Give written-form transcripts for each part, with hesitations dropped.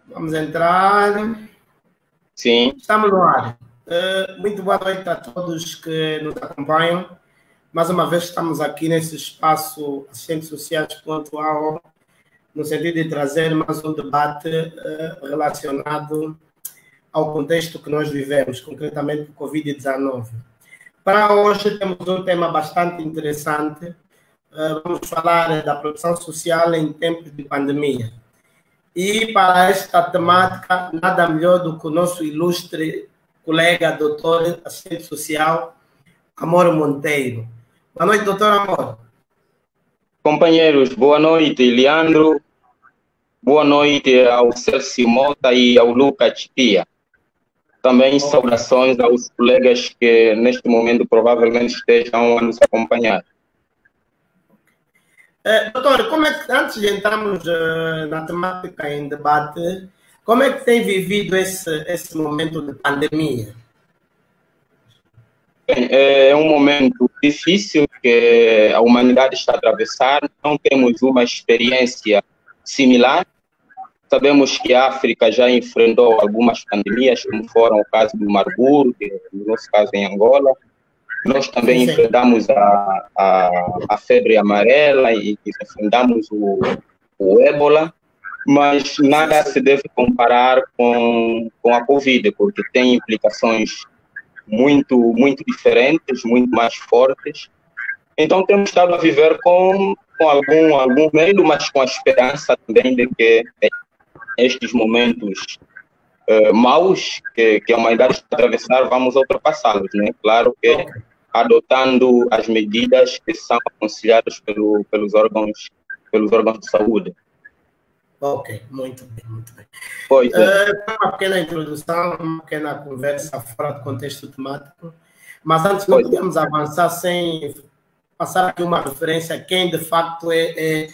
Vamos entrar. Sim. Estamos no ar. Muito boa noite a todos que nos acompanham. Mais uma vez estamos aqui nesse espaço Assistentes Sociais Pontual, no sentido de trazer mais um debate relacionado ao contexto que nós vivemos, concretamente o Covid-19. Para hoje temos um tema bastante interessante. Vamos falar da proteção social em tempos de pandemia. E para esta temática, nada melhor do que o nosso ilustre colega, doutor, assistente social, Amor Monteiro. Boa noite, doutor Amor. Companheiros, boa noite, Leandro. Boa noite ao Celso Mota e ao Lucas Pia. Também saudações aos colegas que neste momento provavelmente estejam a nos acompanhar. Doutor, como é que, antes de entrarmos na temática em debate, como é que tem vivido esse momento de pandemia? Bem, é um momento difícil que a humanidade está a atravessar. Não temos uma experiência similar. Sabemos que a África já enfrentou algumas pandemias, como foram o caso do Marburg, no nosso caso em Angola. Nós também enfrentamos a febre amarela e enfrentamos o ébola, mas nada se deve comparar com a Covid, porque tem implicações muito diferentes, muito mais fortes. Então temos estado a viver com algum medo, mas com a esperança também de que estes momentos maus que a humanidade está a atravessar, vamos ultrapassá-los, né? Claro que adotando as medidas que são aconselhadas pelos órgãos de saúde. Ok, muito bem, muito bem. Pois é. Uma pequena introdução, uma pequena conversa fora do contexto temático, mas antes não podemos avançar sem passar aqui uma referência a quem de facto é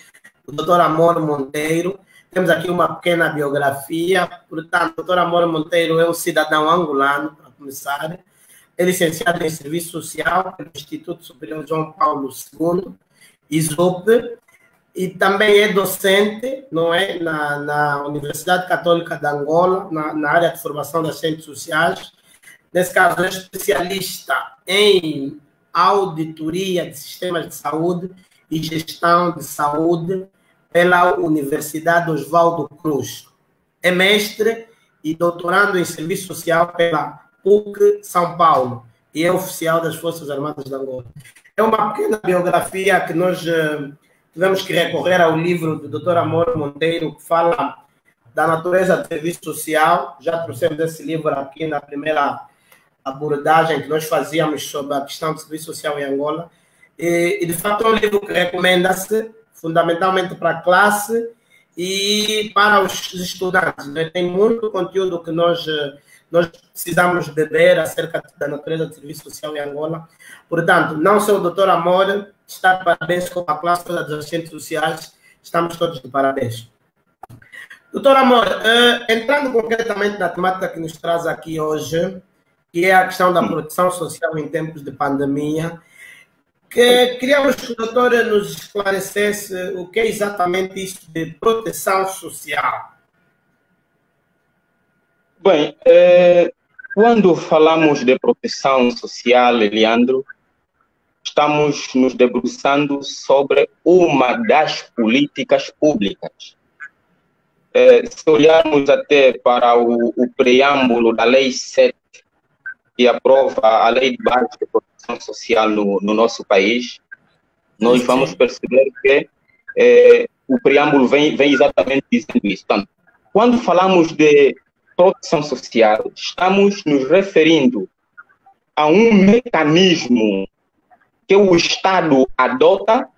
o Dr. Amor Monteiro. Temos aqui uma pequena biografia. Portanto, o Dr. Amor Monteiro é um cidadão angolano, para começar. É licenciado em Serviço Social pelo Instituto Superior João Paulo II, ISOP, e também é docente, não é, na Universidade Católica de Angola, na área de formação das ciências sociais. Nesse caso, é especialista em auditoria de sistemas de saúde e gestão de saúde pela Universidade Oswaldo Cruz. É mestre e doutorando em Serviço Social pela PUC São Paulo e é oficial das Forças Armadas de Angola. É uma pequena biografia que nós tivemos que recorrer ao livro do Dr. Amor Monteiro, que fala da natureza do serviço social. Já trouxemos esse livro aqui na primeira abordagem que nós fazíamos sobre a questão do serviço social em Angola. E de fato, é um livro que recomenda-se fundamentalmente para a classe e para os estudantes, né? Tem muito conteúdo que nós precisamos beber acerca da natureza do serviço social em Angola. Portanto, não só o doutor Amor está de parabéns com a classe toda dos assistentes sociais, estamos todos de parabéns. Doutor Amor, entrando concretamente na temática que nos traz aqui hoje, que é a questão da proteção social em tempos de pandemia, queríamos que o doutor nos esclarecesse o que é exatamente isso de proteção social. Bem, quando falamos de proteção social, Leandro, estamos nos debruçando sobre uma das políticas públicas. Se olharmos até para o preâmbulo da Lei 7, que aprova a Lei de Base de Proteção Social no nosso país, nós vamos perceber que o preâmbulo vem exatamente dizendo isso. Portanto, quando falamos de proteção social, estamos nos referindo a um mecanismo que o Estado adota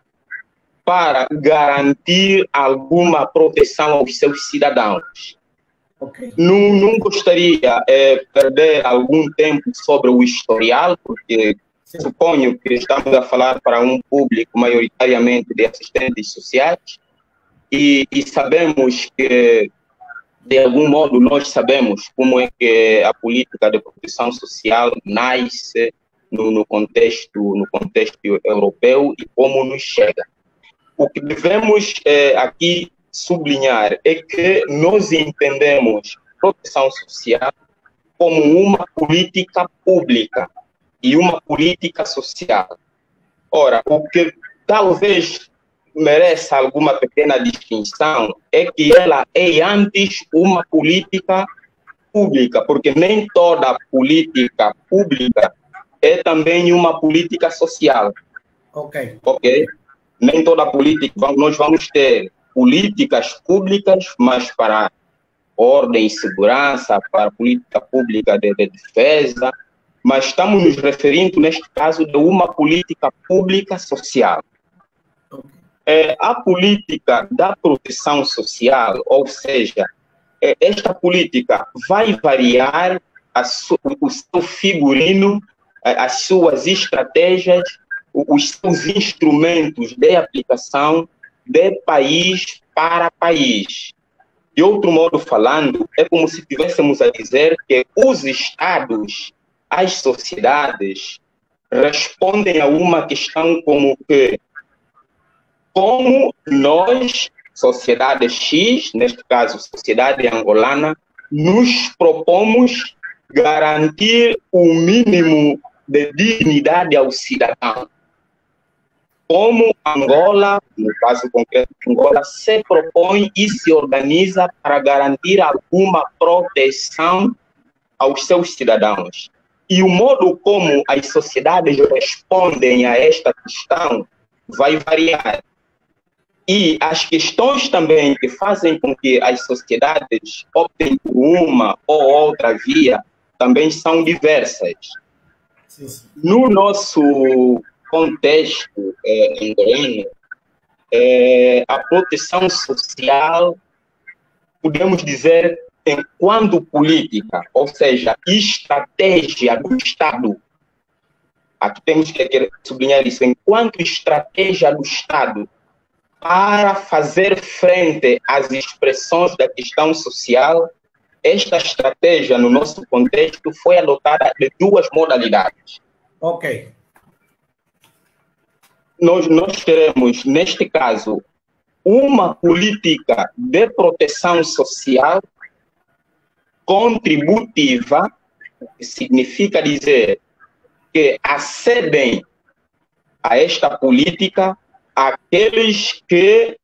para garantir alguma proteção aos seus cidadãos. Okay. Não gostaria de perder algum tempo sobre o historial, porque suponho que estamos a falar para um público maioritariamente de assistentes sociais e sabemos que, de algum modo, nós sabemos como é que a política de proteção social nasce no contexto europeu e como nos chega. O que devemos aqui sublinhar é que nós entendemos proteção social como uma política pública e uma política social. Ora, o que talvez mereça alguma pequena distinção é que ela é antes uma política pública, porque nem toda política pública é também uma política social. Ok. Ok? Nem toda política, nós vamos ter políticas públicas, mas para ordem e segurança, para política pública de defesa, mas estamos nos referindo, neste caso, de uma política pública social. A política da proteção social, ou seja, esta política vai variar o seu figurino, as suas estratégias, os seus instrumentos de aplicação de país para país. De outro modo falando, é como se estivéssemos a dizer que os Estados, as sociedades, respondem a uma questão como que, como nós, sociedade X, neste caso, sociedade angolana, nos propomos garantir o mínimo de dignidade ao cidadão. Como Angola, no caso concreto, Angola se propõe e se organiza para garantir alguma proteção aos seus cidadãos. E o modo como as sociedades respondem a esta questão vai variar. E as questões também que fazem com que as sociedades optem por uma ou outra via também são diversas. Sim, sim. No nosso contexto angolano, a proteção social, podemos dizer, enquanto política, ou seja, estratégia do Estado. Aqui temos que sublinhar isso, enquanto estratégia do Estado para fazer frente às expressões da questão social, esta estratégia, no nosso contexto, foi adotada de duas modalidades. Ok. Nós queremos, neste caso, uma política de proteção social contributiva, que significa dizer que acedem a esta política aqueles que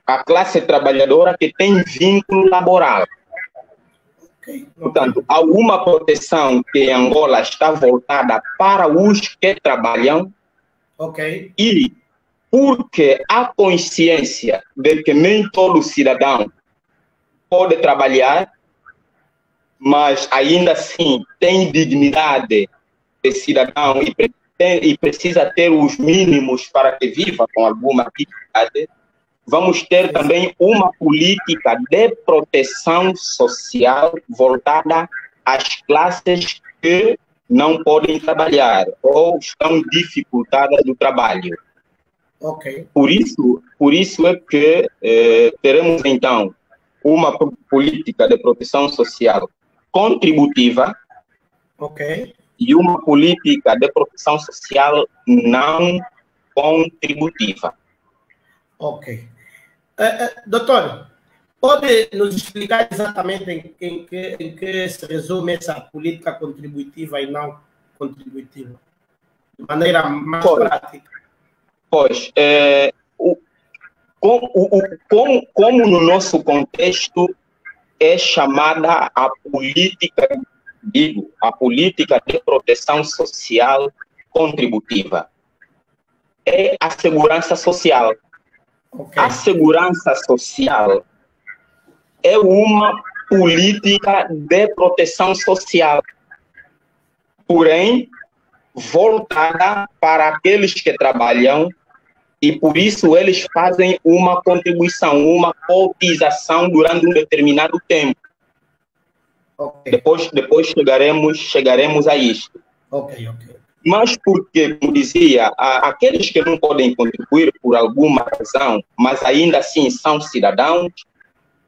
a classe trabalhadora que tem vínculo laboral. Portanto, alguma proteção que em Angola está voltada para os que trabalham, e porque há consciência de que nem todo cidadão pode trabalhar, mas ainda assim tem dignidade de cidadão e precisa ter os mínimos para que viva com alguma dignidade, vamos ter também uma política de proteção social voltada às classes que não podem trabalhar ou estão dificultadas no trabalho. Por isso é que teremos, então, uma política de proteção social contributiva e uma política de proteção social não contributiva. Doutor, pode nos explicar exatamente em que se resume essa política contributiva e não contributiva? De maneira mais prática. Pois, como no nosso contexto é chamada a política de proteção social contributiva? É a segurança social. A segurança social é uma política de proteção social, porém voltada para aqueles que trabalham, e por isso eles fazem uma contribuição, uma cotização durante um determinado tempo. Depois chegaremos a isto. Mas porque, como dizia, aqueles que não podem contribuir por alguma razão, mas ainda assim são cidadãos,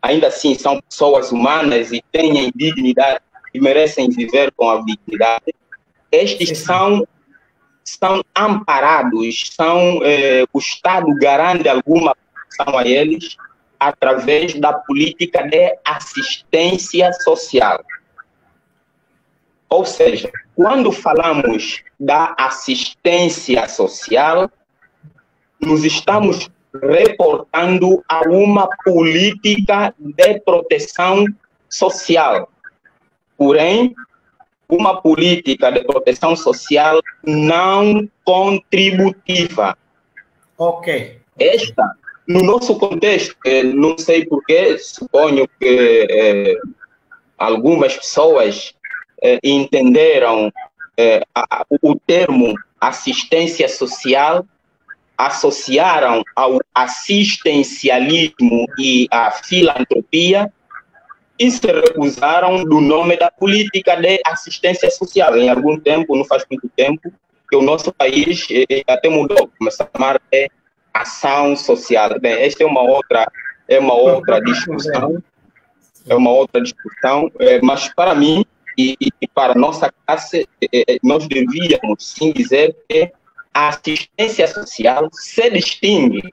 ainda assim são pessoas humanas e têm dignidade e merecem viver com a dignidade, estes são amparados, o Estado garante alguma proteção a eles através da política de assistência social. Ou seja, quando falamos da assistência social, nos estamos reportando a uma política de proteção social. Porém, uma política de proteção social não contributiva. Ok. Esta, no nosso contexto, não sei porquê, suponho que algumas pessoas entenderam o termo assistência social, associaram ao assistencialismo e à filantropia e se recusaram do nome da política de assistência social. Em algum tempo, não faz muito tempo, que o nosso país até mudou, começou a chamar de ação social. Bem, esta é uma outra discussão, mas para mim e para a nossa classe, nós devíamos sim dizer que a assistência social se distingue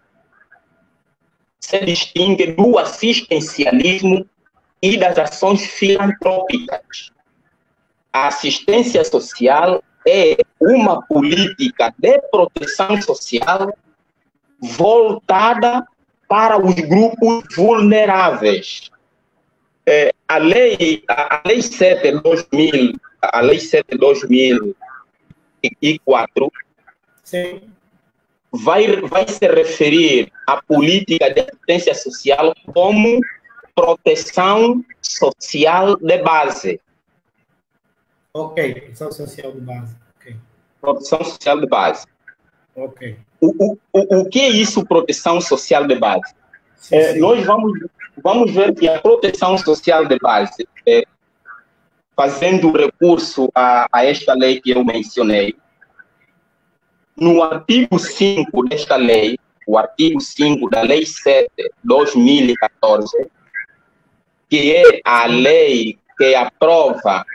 do assistencialismo e das ações filantrópicas. A assistência social é uma política de proteção social voltada para os grupos vulneráveis. A lei 7/2004 Sim. vai se referir à política de assistência social como proteção social de base. Ok, proteção social de base. Okay. Proteção social de base. Ok. O que é isso, proteção social de base? Sim. Nós vamos ver que a proteção social de base, fazendo recurso a esta lei que eu mencionei, no artigo 5 desta lei, o artigo 5 da Lei 7/2014, que é a lei que aprova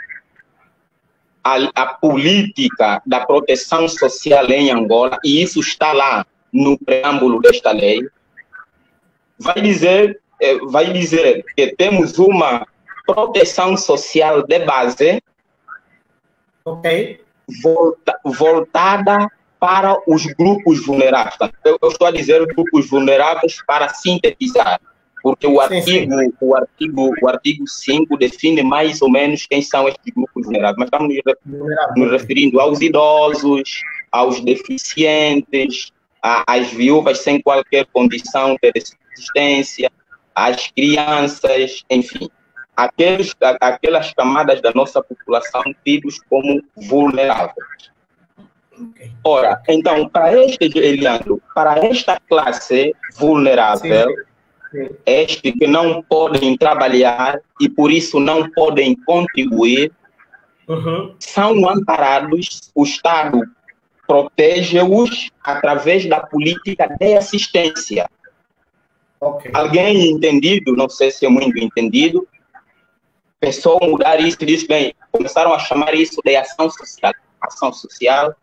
a política da proteção social em Angola, e isso está lá no preâmbulo desta lei, vai dizer que temos uma proteção social de base, ok, voltada para os grupos vulneráveis. Eu estou a dizer grupos vulneráveis para sintetizar, porque o artigo 5 define mais ou menos quem são estes grupos vulneráveis, mas estamos nos referindo aos idosos, aos deficientes, às viúvas sem qualquer condição de subsistência, às crianças, enfim, aquelas camadas da nossa população tidos como vulneráveis. Ora, então, para esta classe vulnerável, este que não podem trabalhar e por isso não podem contribuir, são amparados, o Estado protege-os através da política de assistência. Alguém entendido, não sei se é muito entendido, pensou mudar isso e disse, bem, começaram a chamar isso de ação social. Ação social,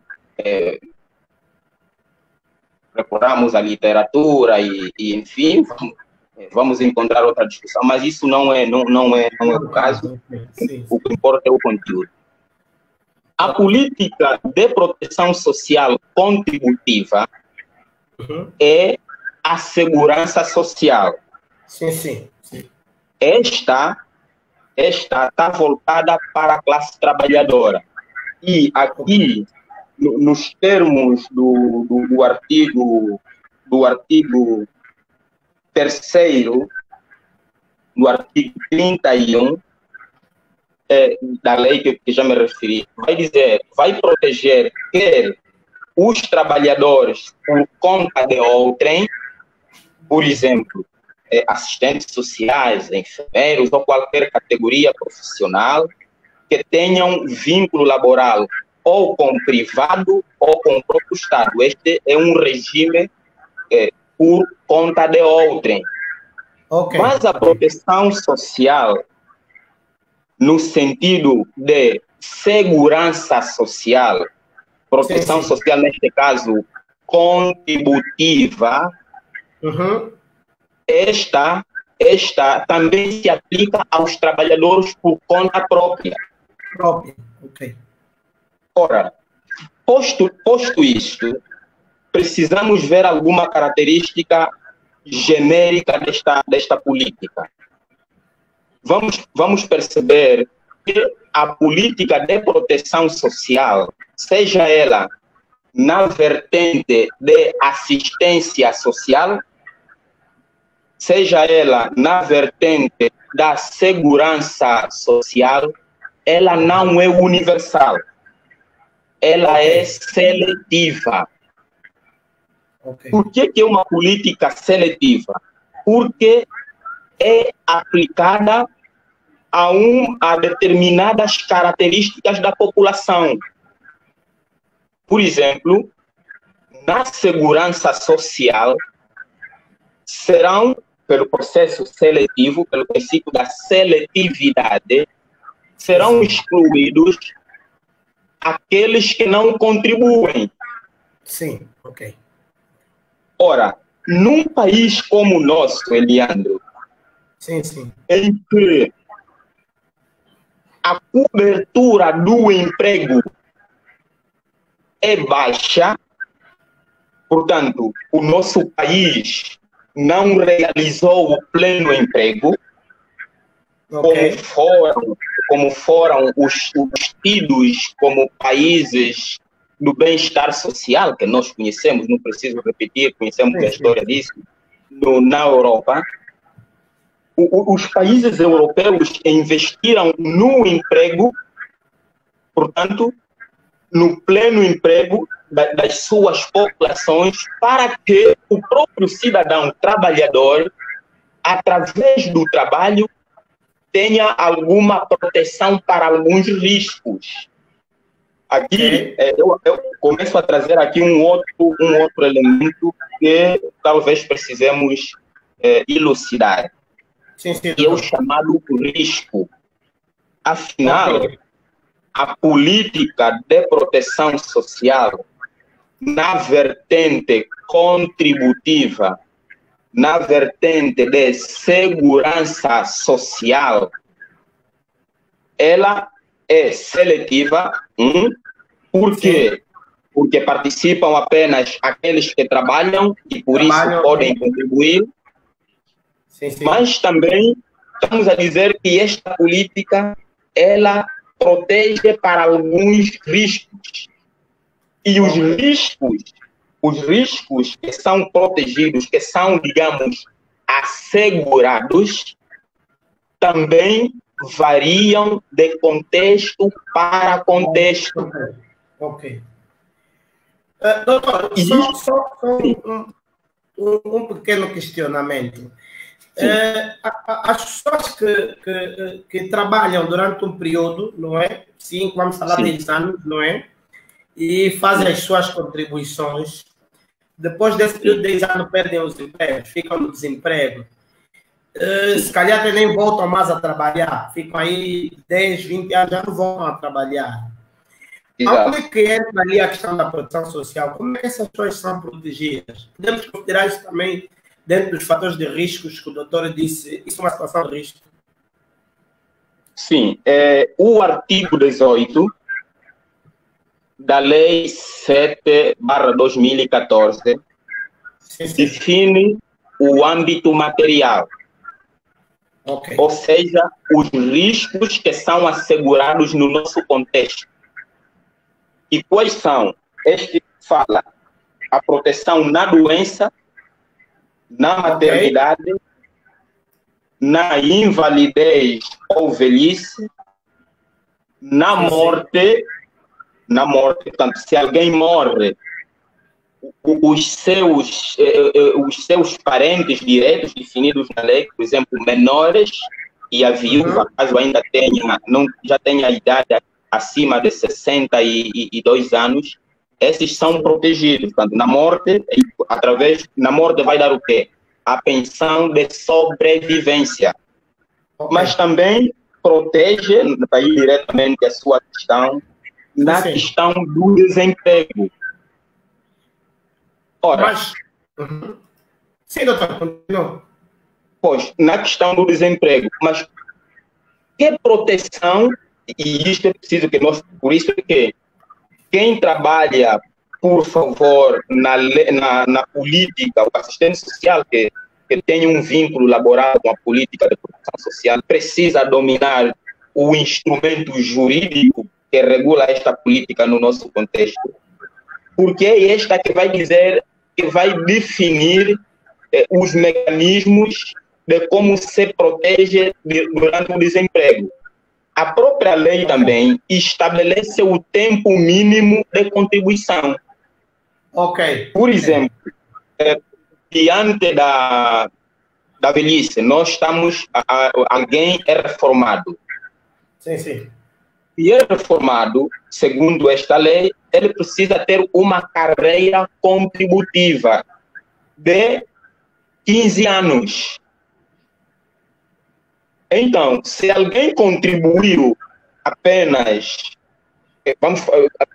procuramos a literatura e enfim, vamos encontrar outra discussão, mas isso não é o caso. O que importa é o conteúdo. A política de proteção social contributiva é a segurança social. Sim. Esta está voltada para a classe trabalhadora. E aqui, nos termos do artigo 3º, do artigo 31 da lei que já me referi, vai proteger quer os trabalhadores por conta de outrem, por exemplo, assistentes sociais, enfermeiros ou qualquer categoria profissional que tenham vínculo laboral ou com o privado ou com o próprio Estado. Este é um regime por conta de outrem. Mas a proteção social, no sentido de segurança social, proteção social, neste caso, contributiva, esta também se aplica aos trabalhadores por conta própria. Ok. Ora, posto isto, precisamos ver alguma característica genérica desta política. Vamos perceber que a política de proteção social, seja ela na vertente de assistência social, seja ela na vertente da segurança social, ela não é universal. Ela é seletiva. Por que é uma política seletiva? Porque é aplicada a determinadas características da população. Por exemplo, na segurança social, serão, pelo processo seletivo, pelo princípio da seletividade, serão excluídos aqueles que não contribuem. Sim, ok. Ora, num país como o nosso, Eliandro, sim. em que a cobertura do emprego é baixa, portanto, o nosso país não realizou o pleno emprego, como foram os tidos como países do bem-estar social, que nós conhecemos, não preciso repetir, conhecemos a história disso, na Europa. Os países europeus investiram no emprego, portanto, no pleno emprego das suas populações, para que o próprio cidadão trabalhador, através do trabalho, tenha alguma proteção para alguns riscos. Aqui, eu começo a trazer aqui um outro elemento que talvez precisemos elucidar. Sim, que é o chamado risco. Afinal, a política de proteção social, na vertente contributiva, na vertente de segurança social, ela é seletiva. Por quê? Porque participam apenas aqueles que trabalham e por isso podem contribuir. Sim. Mas também estamos a dizer que esta política, ela protege para alguns riscos. E os riscos que são protegidos, que são, digamos, assegurados, também variam de contexto para contexto. Ok. Doutor, só um pequeno questionamento. As pessoas que trabalham durante um período, não é? 5, vamos falar 10 anos, não é? E fazem as suas contribuições. Depois desse período de 10 anos, perdem os empregos, ficam no desemprego. Se calhar nem voltam mais a trabalhar. Ficam aí 10, 20 anos, já não voltam a trabalhar. Como é que entra ali a questão da proteção social? Como é que essas pessoas são protegidas? Podemos considerar isso também dentro dos fatores de riscos que o doutor disse, isso é uma situação de risco? Sim. O artigo 18 da Lei 7/2014 define o âmbito material. Ou seja, os riscos que são assegurados no nosso contexto. E quais são? Este fala a proteção na doença, na maternidade, na invalidez ou velhice, na morte, portanto, se alguém morre, os seus parentes diretos definidos na lei, por exemplo, menores e a viúva, caso ainda já tenha a idade acima de 62 anos, esses são protegidos. Portanto, na morte vai dar o quê? A pensão de sobrevivência. Mas também protege, para ir diretamente à sua questão, na questão do desemprego. Ora, sim, doutor, continua. Pois, na questão do desemprego, mas que proteção, e isto é preciso que nós, por isso é que quem trabalha, por favor, na política, o assistente social que tem um vínculo laboral com a política de proteção social, precisa dominar o instrumento jurídico que regula esta política no nosso contexto, porque é esta que vai dizer, que vai definir os mecanismos de como se protege durante o desemprego. A própria lei também estabelece o tempo mínimo de contribuição. Ok. Por exemplo, diante da velhice, nós estamos, alguém é reformado. Sim, sim. Se é reformado, segundo esta lei, ele precisa ter uma carreira contributiva de 15 anos. Então, se alguém contribuiu apenas,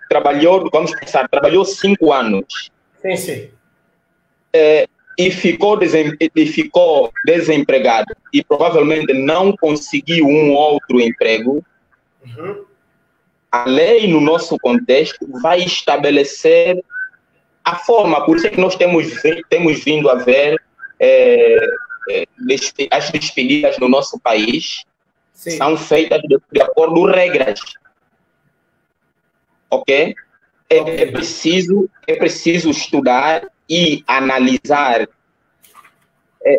trabalhou 5 anos. Sim, sim. E ficou desempregado e provavelmente não conseguiu um outro emprego, a lei, no nosso contexto, vai estabelecer a forma. Por isso é que nós temos vindo a ver as despedidas no nosso país. Sim. São feitas de acordo com regras. Ok? É preciso estudar e analisar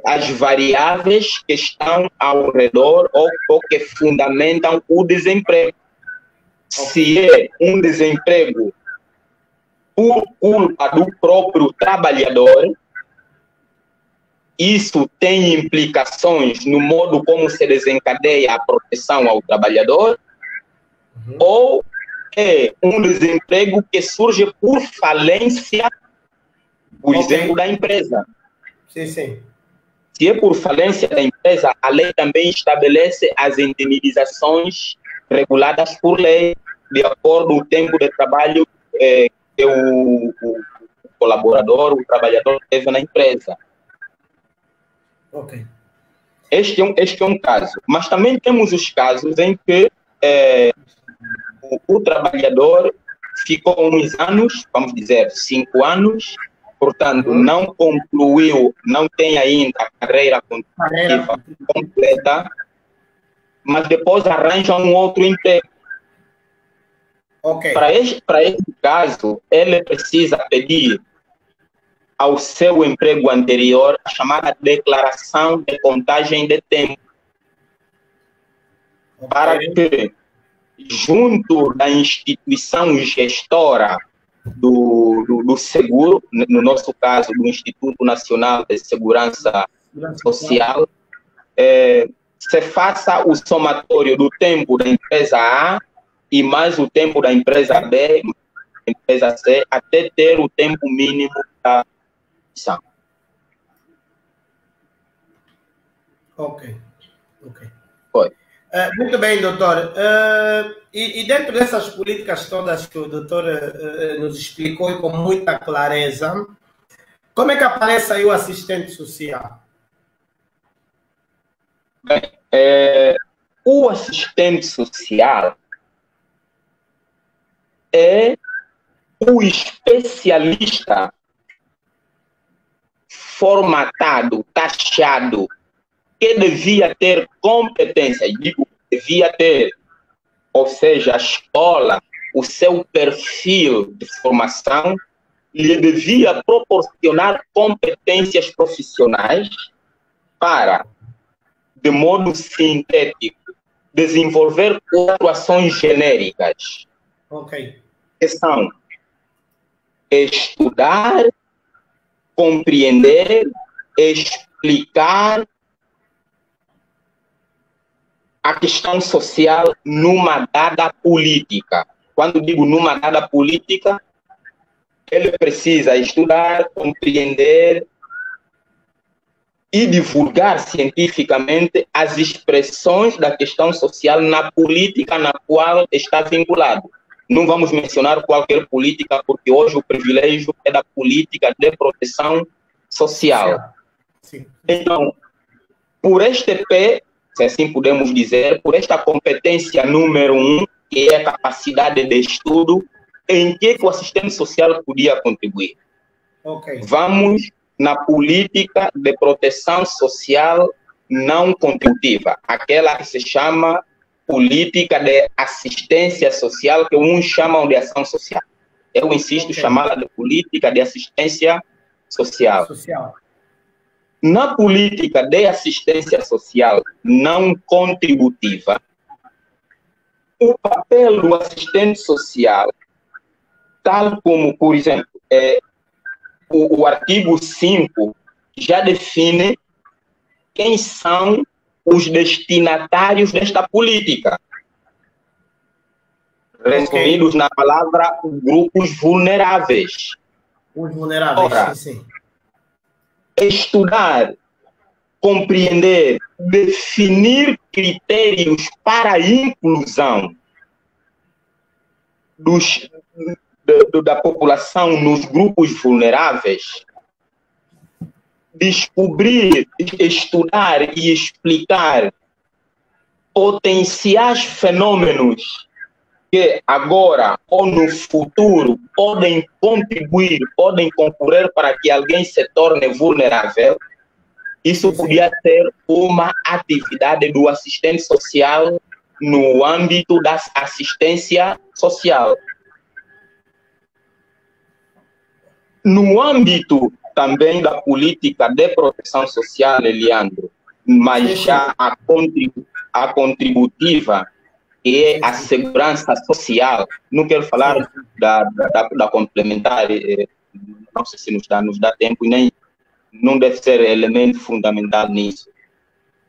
as variáveis que estão ao redor ou que fundamentam o desemprego. Se é um desemprego por culpa do próprio trabalhador, isso tem implicações no modo como se desencadeia a proteção ao trabalhador, ou é um desemprego que surge por falência, por exemplo, da empresa. Sim, sim. Se é por falência da empresa, a lei também estabelece as indenizações reguladas por lei, de acordo com o tempo de trabalho que o colaborador, o trabalhador teve na empresa. Ok. Este é um caso. Mas também temos os casos em que o trabalhador ficou uns anos, vamos dizer 5 anos, portanto, não concluiu, não tem ainda a carreira contributiva completa, mas depois arranja um outro emprego. Okay. Para esse caso, ele precisa pedir ao seu emprego anterior a chamada declaração de contagem de tempo. Okay. Para que, junto da instituição gestora do seguro, no nosso caso, do Instituto Nacional de Segurança Social, se faça o somatório do tempo da empresa A e mais o tempo da empresa B, empresa C, até ter o tempo mínimo da missão. Ok. Foi. Muito bem, doutor. E dentro dessas políticas todas que o doutor nos explicou e com muita clareza, como é que aparece aí o assistente social? Bem, o assistente social é o especialista formatado, taxado, que devia ter competência, devia ter, ou seja, a escola, o seu perfil de formação, lhe devia proporcionar competências profissionais para, de modo sintético, desenvolver 4 ações genéricas. Ok. Que são estudar, compreender, explicar a questão social numa dada política. Quando digo numa dada política, ele precisa estudar, compreender e divulgar cientificamente as expressões da questão social na política na qual está vinculado. Não vamos mencionar qualquer política, porque hoje o privilégio é da política de proteção social. Sim. Então, por este P, se assim podemos dizer, por esta competência número 1, que é a capacidade de estudo, em que o assistente social podia contribuir. Okay. Vamos na política de proteção social não contributiva, aquela que se chama política de assistência social, que uns chamam de ação social. Eu insisto chamá-la de política de assistência social. Na política de assistência social não contributiva, o papel do assistente social, tal como, por exemplo, o artigo 5 já define quem são os destinatários desta política. Resumidos na palavra grupos vulneráveis. Os vulneráveis, ora, sim. Estudar, compreender, definir critérios para a inclusão da população nos grupos vulneráveis, descobrir, estudar e explicar potenciais fenômenos que agora ou no futuro podem contribuir, podem concorrer para que alguém se torne vulnerável, isso podia ser uma atividade do assistente social no âmbito da assistência social. No âmbito também da política de proteção social, Leandro, mas já a contributiva, que é a segurança social. Não quero falar da complementar, não sei se nos dá tempo, e nem não deve ser elemento fundamental nisso.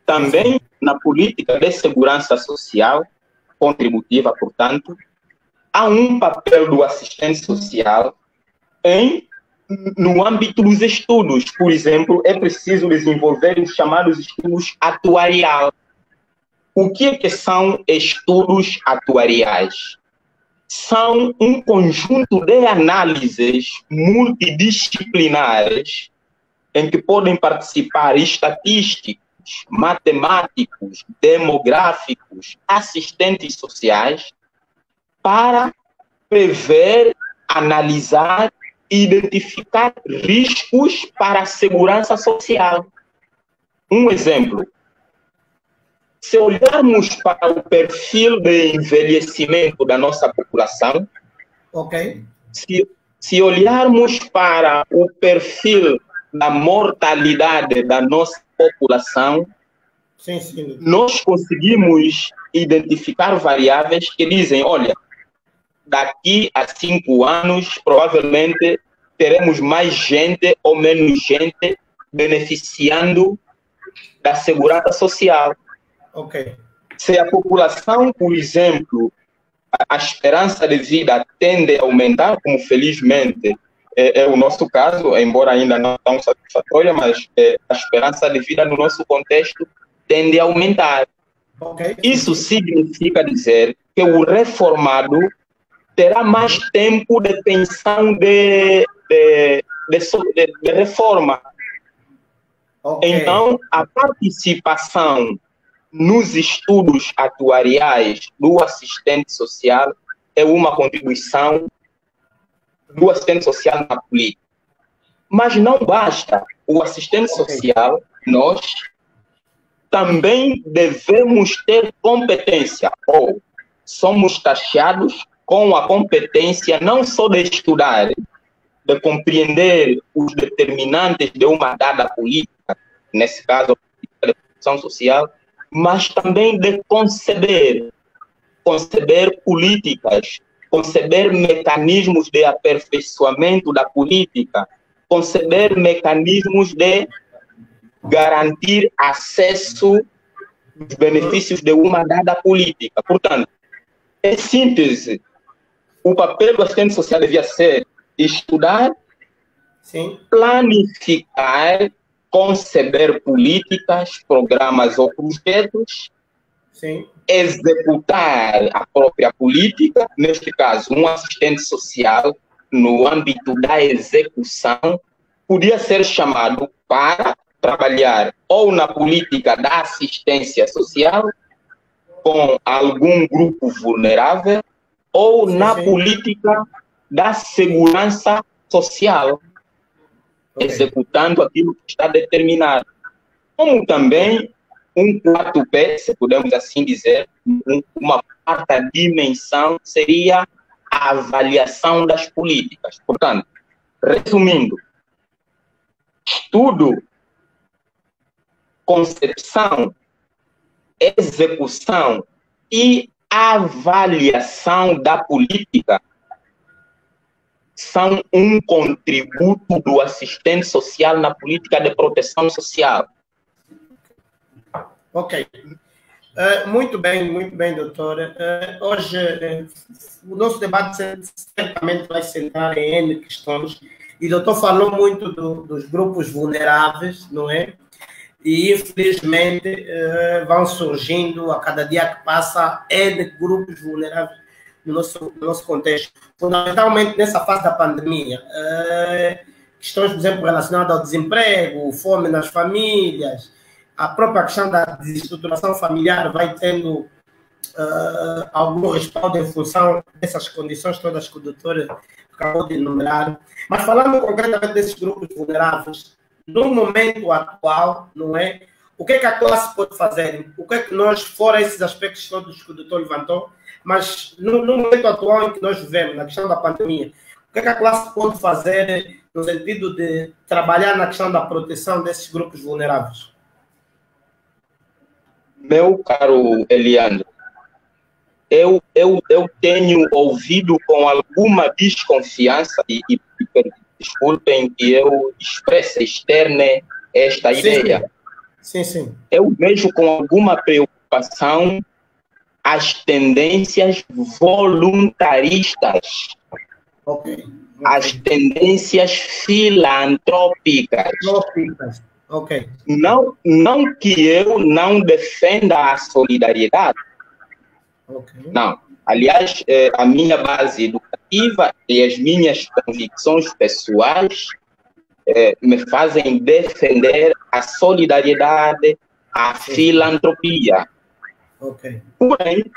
Também na política de segurança social, contributiva, portanto, há um papel do assistente social no âmbito dos estudos. Por exemplo, é preciso desenvolver os chamados estudos atuarial. O que são estudos atuariais? São um conjunto de análises multidisciplinares em que podem participar estatísticos, matemáticos, demográficos, assistentes sociais, para prever, analisar e identificar riscos para a segurança social. Um exemplo. Se olharmos para o perfil de envelhecimento da nossa população, se olharmos para o perfil da mortalidade da nossa população, nós conseguimos identificar variáveis que dizem, olha, daqui a 5 anos, provavelmente, teremos mais gente ou menos gente beneficiando da segurança social. Se a população, por exemplo, a esperança de vida tende a aumentar, como felizmente é o nosso caso, embora ainda não tão satisfatória, mas a esperança de vida no nosso contexto tende a aumentar. Isso significa dizer que o reformado terá mais tempo de pensão de reforma. Então, a participação nos estudos atuariais do assistente social é uma contribuição do assistente social na política. Mas não basta. O assistente social, nós também devemos ter competência, ou somos taxados com a competência não só de estudar, de compreender os determinantes de uma dada política, nesse caso, a proteção social, mas também de conceber políticas, conceber mecanismos de aperfeiçoamento da política, conceber mecanismos de garantir acesso aos benefícios de uma dada política. Portanto, em síntese, o papel do assistente social devia ser estudar, planificar, conceber políticas, programas ou projetos, executar a própria política, neste caso, um assistente social, no âmbito da execução, podia ser chamado para trabalhar ou na política da assistência social com algum grupo vulnerável ou na política da segurança social, executando aquilo que está determinado. Como também um quarto pé, se podemos assim dizer, uma quarta dimensão seria a avaliação das políticas. Portanto, resumindo, estudo, concepção, execução e avaliação da política são um contributo do assistente social na política de proteção social. Ok. Muito bem, doutora. Hoje, o nosso debate certamente vai centrar em N questões, e o doutor falou muito dos grupos vulneráveis, não é? E, infelizmente, vão surgindo, a cada dia que passa, N grupos vulneráveis no nosso contexto. Fundamentalmente, nessa fase da pandemia, questões, por exemplo, relacionadas ao desemprego, fome nas famílias, a própria questão da desestruturação familiar vai tendo algum respaldo em função dessas condições todas que o doutor acabou de enumerar. Mas falando concretamente desses grupos vulneráveis, no momento atual, não é? O que é que a classe pode fazer? O que é que nós, fora esses aspectos todos que o doutor levantou, mas no momento atual em que nós vivemos, na questão da pandemia, o que é que a classe pode fazer no sentido de trabalhar na questão da proteção desses grupos vulneráveis? Meu caro Eliandro, eu tenho ouvido com alguma desconfiança, e desculpem que eu externe esta ideia. Sim. Eu vejo com alguma preocupação as tendências voluntaristas, as tendências filantrópicas. Não que eu não defenda a solidariedade. Não. Aliás, a minha base educativa e as minhas convicções pessoais me fazem defender a solidariedade, a filantropia. Porém,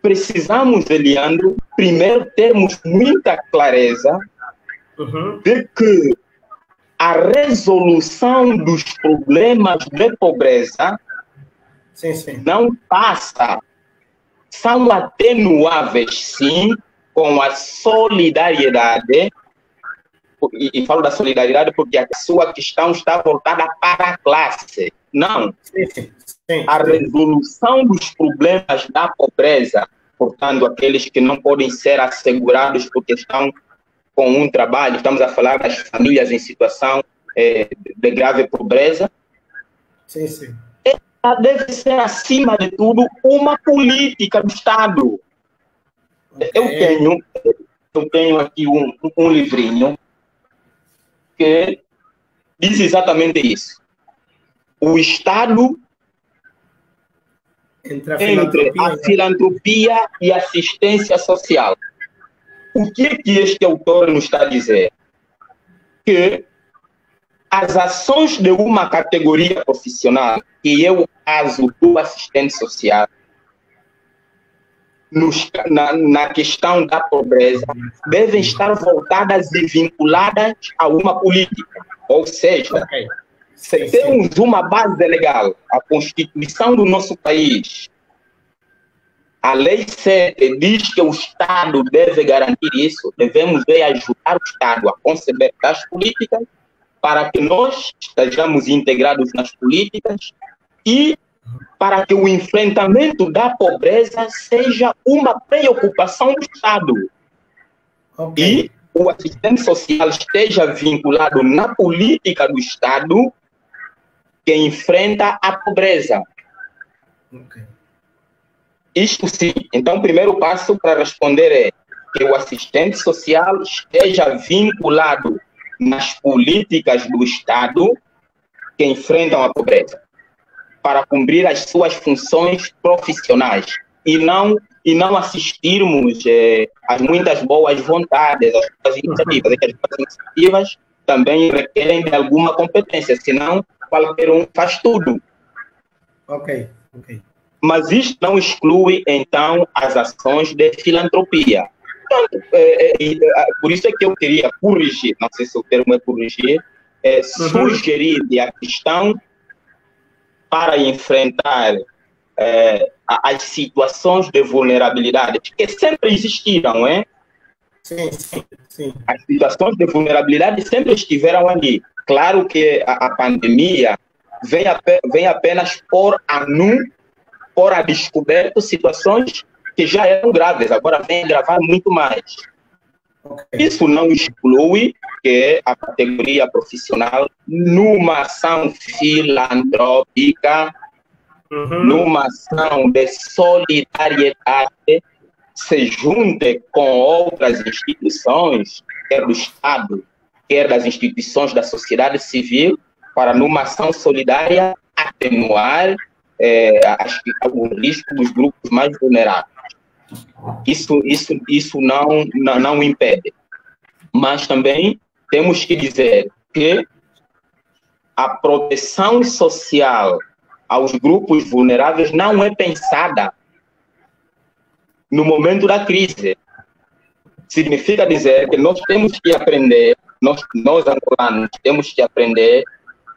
precisamos, Eliandro, primeiro termos muita clareza de que a resolução dos problemas de pobreza não passa, são atenuáveis, sim, com a solidariedade, e falo da solidariedade porque a sua questão está voltada para a classe. Não. A resolução dos problemas da pobreza, portanto, aqueles que não podem ser assegurados porque estão com um trabalho, estamos a falar das famílias em situação de grave pobreza, ela deve ser, acima de tudo, uma política do Estado. Eu tenho aqui um livrinho que diz exatamente isso. O Estado entre a filantropia e a assistência social. O que é que este autor nos está a dizer? Que as ações de uma categoria profissional, que é o caso do assistente social, na questão da pobreza, devem estar voltadas e vinculadas a uma política. Ou seja, se temos uma base legal, a Constituição do nosso país, a Lei 7 diz que o Estado deve garantir isso, devemos ajudar o Estado a conceber as políticas para que nós estejamos integrados nas políticas e para que o enfrentamento da pobreza seja uma preocupação do Estado. E o assistente social esteja vinculado na política do Estado que enfrenta a pobreza. Isto sim. Então, o primeiro passo para responder é que o assistente social esteja vinculado nas políticas do Estado que enfrentam a pobreza, para cumprir as suas funções profissionais e não assistirmos às muitas boas vontades, às iniciativas. As iniciativas também requerem de alguma competência, senão qualquer um faz tudo. Ok. Mas isto não exclui, então, as ações de filantropia. Portanto, por isso é que eu queria corrigir, não sei se o termo é corrigir, sugerir a questão para enfrentar as situações de vulnerabilidade, que sempre existiram, não é? Sim. As situações de vulnerabilidade sempre estiveram ali. Claro que a pandemia vem apenas pôr a descoberto situações que já eram graves, agora vem agravar muito mais. Okay. Isso não exclui que a categoria profissional, numa ação filantrópica, numa ação de solidariedade, se junte com outras instituições, quer do Estado, quer das instituições da sociedade civil, para, numa ação solidária, atenuar o risco dos grupos mais vulneráveis. Isso não impede. Mas também temos que dizer que a proteção social aos grupos vulneráveis não é pensada no momento da crise. Significa dizer que nós temos que aprender, nós angolanos temos que aprender,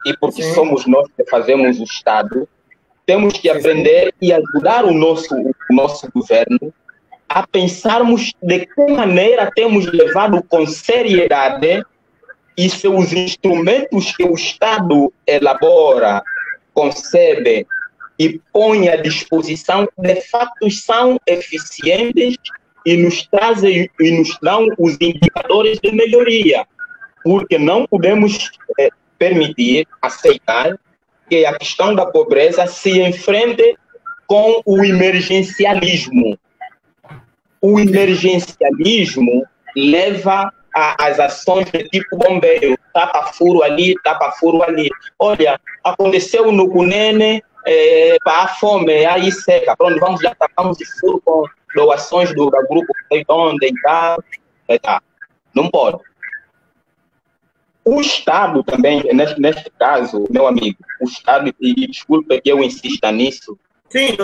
e porque somos nós que fazemos o Estado, temos que aprender e ajudar o nosso governo a pensarmos de que maneira temos levado com seriedade e se os instrumentos que o Estado elabora, concebe e põe à disposição, de fato são eficientes e nos dão os indicadores de melhoria, porque não podemos aceitar que a questão da pobreza se enfrente com o emergencialismo. O emergencialismo leva às ações de tipo bombeiro, tapa furo ali. Olha, aconteceu no Cunene, para a fome, aí seca. Pronto, vamos lá, tapamos de furo com doações do grupo onde e tal. Não pode. O Estado também, neste caso, meu amigo, o Estado, e desculpa que eu insista nisso, sim,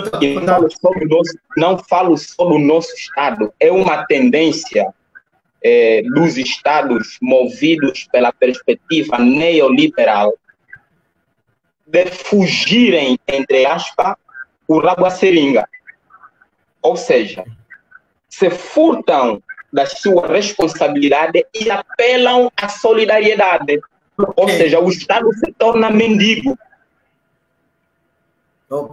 não falo só do nosso Estado, é uma tendência dos Estados movidos pela perspectiva neoliberal de fugirem, entre aspas, o rabo à seringa. Ou seja, se furtam da sua responsabilidade e apelam à solidariedade. Ou seja, o Estado se torna mendigo.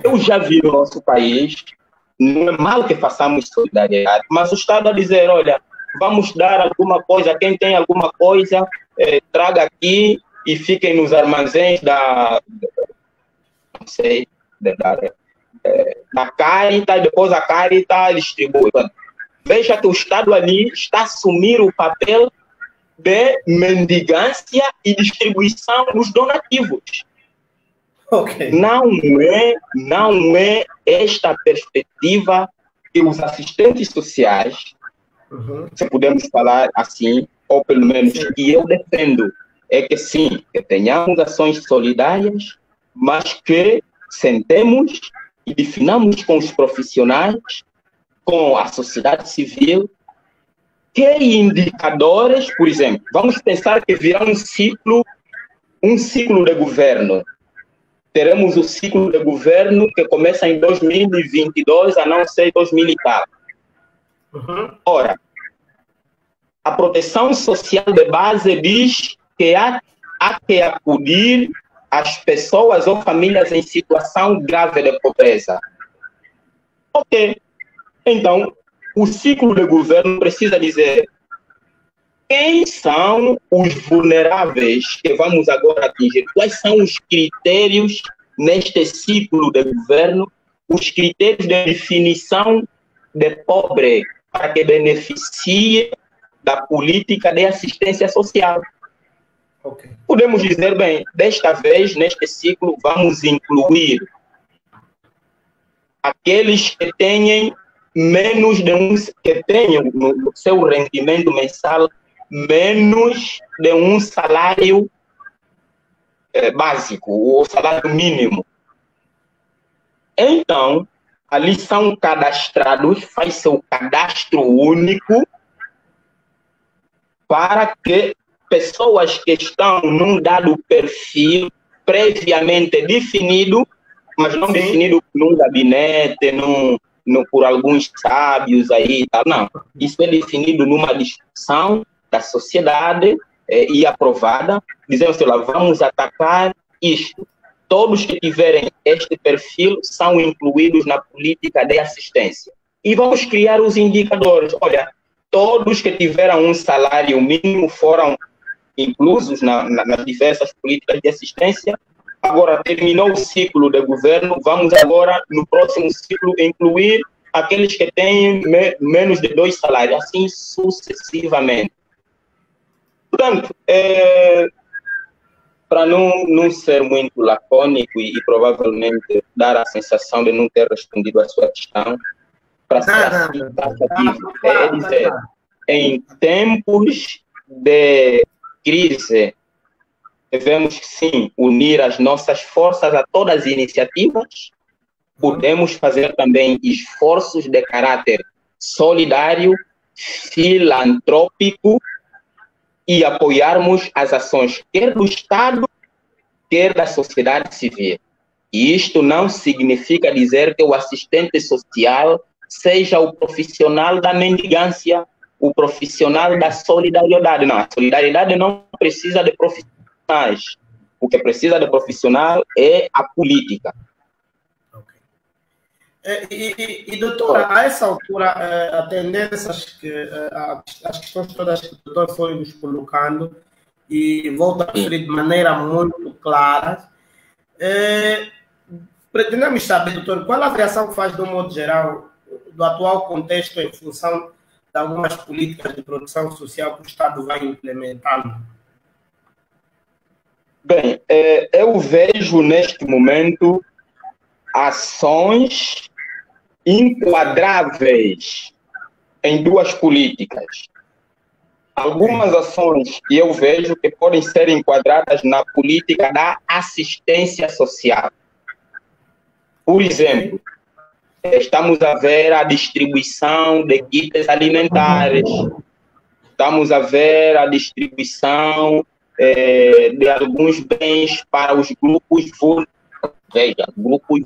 Eu já vi no nosso país, não é mal que façamos solidariedade, mas o Estado a dizer, olha, vamos dar alguma coisa, quem tem alguma coisa, traga aqui e fiquem nos armazéns da Caritas, depois a Caritas distribui. Veja que o Estado ali está a assumir o papel de mendigância e distribuição dos donativos. Okay. Não é esta perspectiva que os assistentes sociais, se podemos falar assim, ou pelo menos que eu defendo, é que sim, que tenhamos ações solidárias, mas que sentemos e definamos com os profissionais, com a sociedade civil, que indicadores, por exemplo, vamos pensar que virá um ciclo de governo. Teremos o ciclo de governo que começa em 2022, a não ser 2004. Ora, a proteção social de base diz que há que acudir às pessoas ou famílias em situação grave de pobreza. Ok. Então, o ciclo de governo precisa dizer quem são os vulneráveis que vamos agora atingir, quais são os critérios neste ciclo de governo, os critérios de definição de pobre para que beneficie da política de assistência social. Okay. Podemos dizer, bem, desta vez, neste ciclo, vamos incluir aqueles que tenham menos de que tenham no seu rendimento mensal menos de um salário básico, o salário mínimo. Então, ali são cadastrados, faz seu cadastro único para que pessoas que estão num dado perfil previamente definido, mas não definido num gabinete, por alguns sábios aí, tal. Não, isso é definido numa discussão da sociedade e aprovada, dizendo assim, lá, vamos atacar isto. Todos que tiverem este perfil são incluídos na política de assistência. E vamos criar os indicadores. Olha, todos que tiveram um salário mínimo foram inclusos nas diversas políticas de assistência. Agora, terminou o ciclo de governo, vamos agora, no próximo ciclo, incluir aqueles que têm menos de 2 salários, assim sucessivamente. Portanto, para não ser muito lacônico e provavelmente dar a sensação de não ter respondido à sua questão, para ser taxativo, é dizer, em tempos de crise, devemos, sim, unir as nossas forças a todas as iniciativas. Podemos fazer também esforços de caráter solidário, filantrópico e apoiarmos as ações quer do Estado, quer da sociedade civil. E isto não significa dizer que o assistente social seja o profissional da mendigância, o profissional da solidariedade. Não, a solidariedade não precisa de profissionais. O que precisa de profissional é a política. Doutora, a essa altura, atendendo as questões todas que o doutor foi nos colocando, e volto a referir de maneira muito clara, pretendemos saber, doutor, qual a avaliação que faz, de um modo geral, do atual contexto em função de algumas políticas de produção social que o Estado vai implementando? Bem, eu vejo neste momento ações enquadráveis em 2 políticas. Algumas ações que eu vejo que podem ser enquadradas na política da assistência social. Por exemplo, estamos a ver a distribuição de kits alimentares, estamos a ver a distribuição de alguns bens para os grupos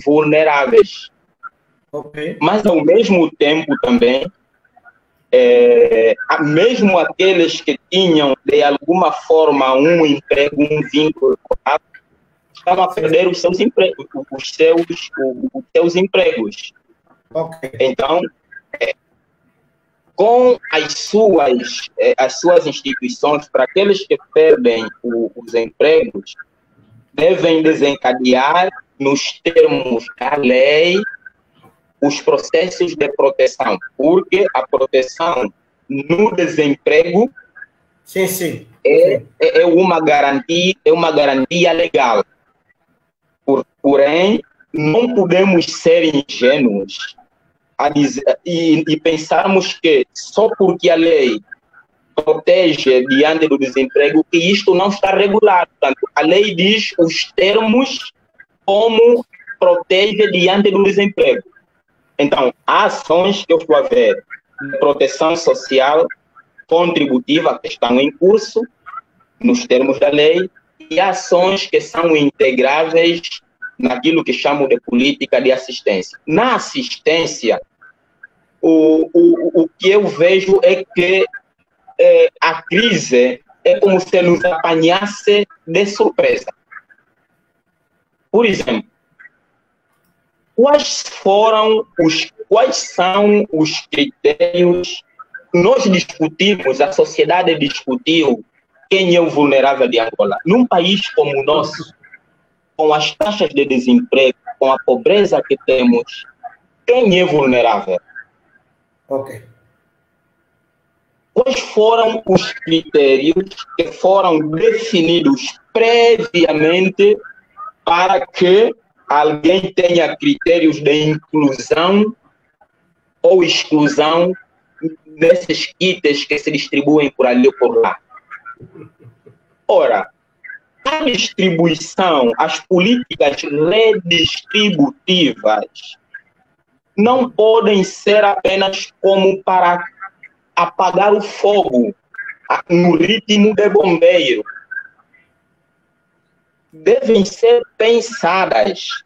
vulneráveis. Mas, ao mesmo tempo, também, mesmo aqueles que tinham, de alguma forma, um emprego, um vínculo, estão a perder os seus empregos, os seus empregos. Então, com as suas instituições, para aqueles que perdem os empregos, devem desencadear, nos termos da lei, os processos de proteção, porque a proteção no desemprego é uma garantia legal. Porém, não podemos ser ingênuos e pensarmos que só porque a lei protege diante do desemprego, que isto não está regulado. Portanto, a lei diz os termos como protege diante do desemprego. Então, há ações que eu estou a ver de proteção social contributiva que estão em curso, nos termos da lei, e ações que são integráveis naquilo que chamo de política de assistência. Na assistência, o que eu vejo é que a crise é como se nos apanhasse de surpresa. Por exemplo, quais são os critérios? Nós discutimos, a sociedade discutiu quem é o vulnerável de Angola. Num país como o nosso, com as taxas de desemprego, com a pobreza que temos, quem é vulnerável? Quais foram os critérios que foram definidos previamente para que alguém tenha critérios de inclusão ou exclusão desses kits que se distribuem por ali ou por lá? Ora, a distribuição, as políticas redistributivas não podem ser apenas como para apagar o fogo no ritmo de bombeiro. Devem ser pensadas.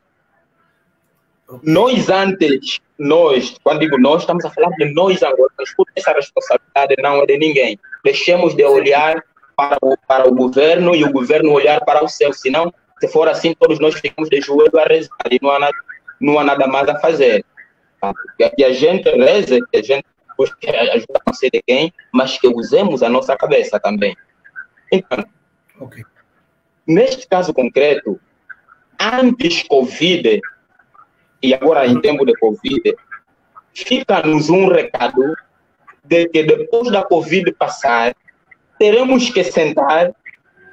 Quando digo nós, estamos a falar de nós agora, mas essa responsabilidade não é de ninguém. Deixemos de olhar para o governo e o governo olhar para o céu, senão, se for assim, todos nós ficamos de joelho a rezar e não há nada mais a fazer. Que a gente reze, que a gente busque ajuda, não sei de quem, mas que usemos a nossa cabeça também. Então, neste caso concreto, antes Covid, e agora em tempo de Covid, fica-nos um recado de que depois da Covid passar, teremos que sentar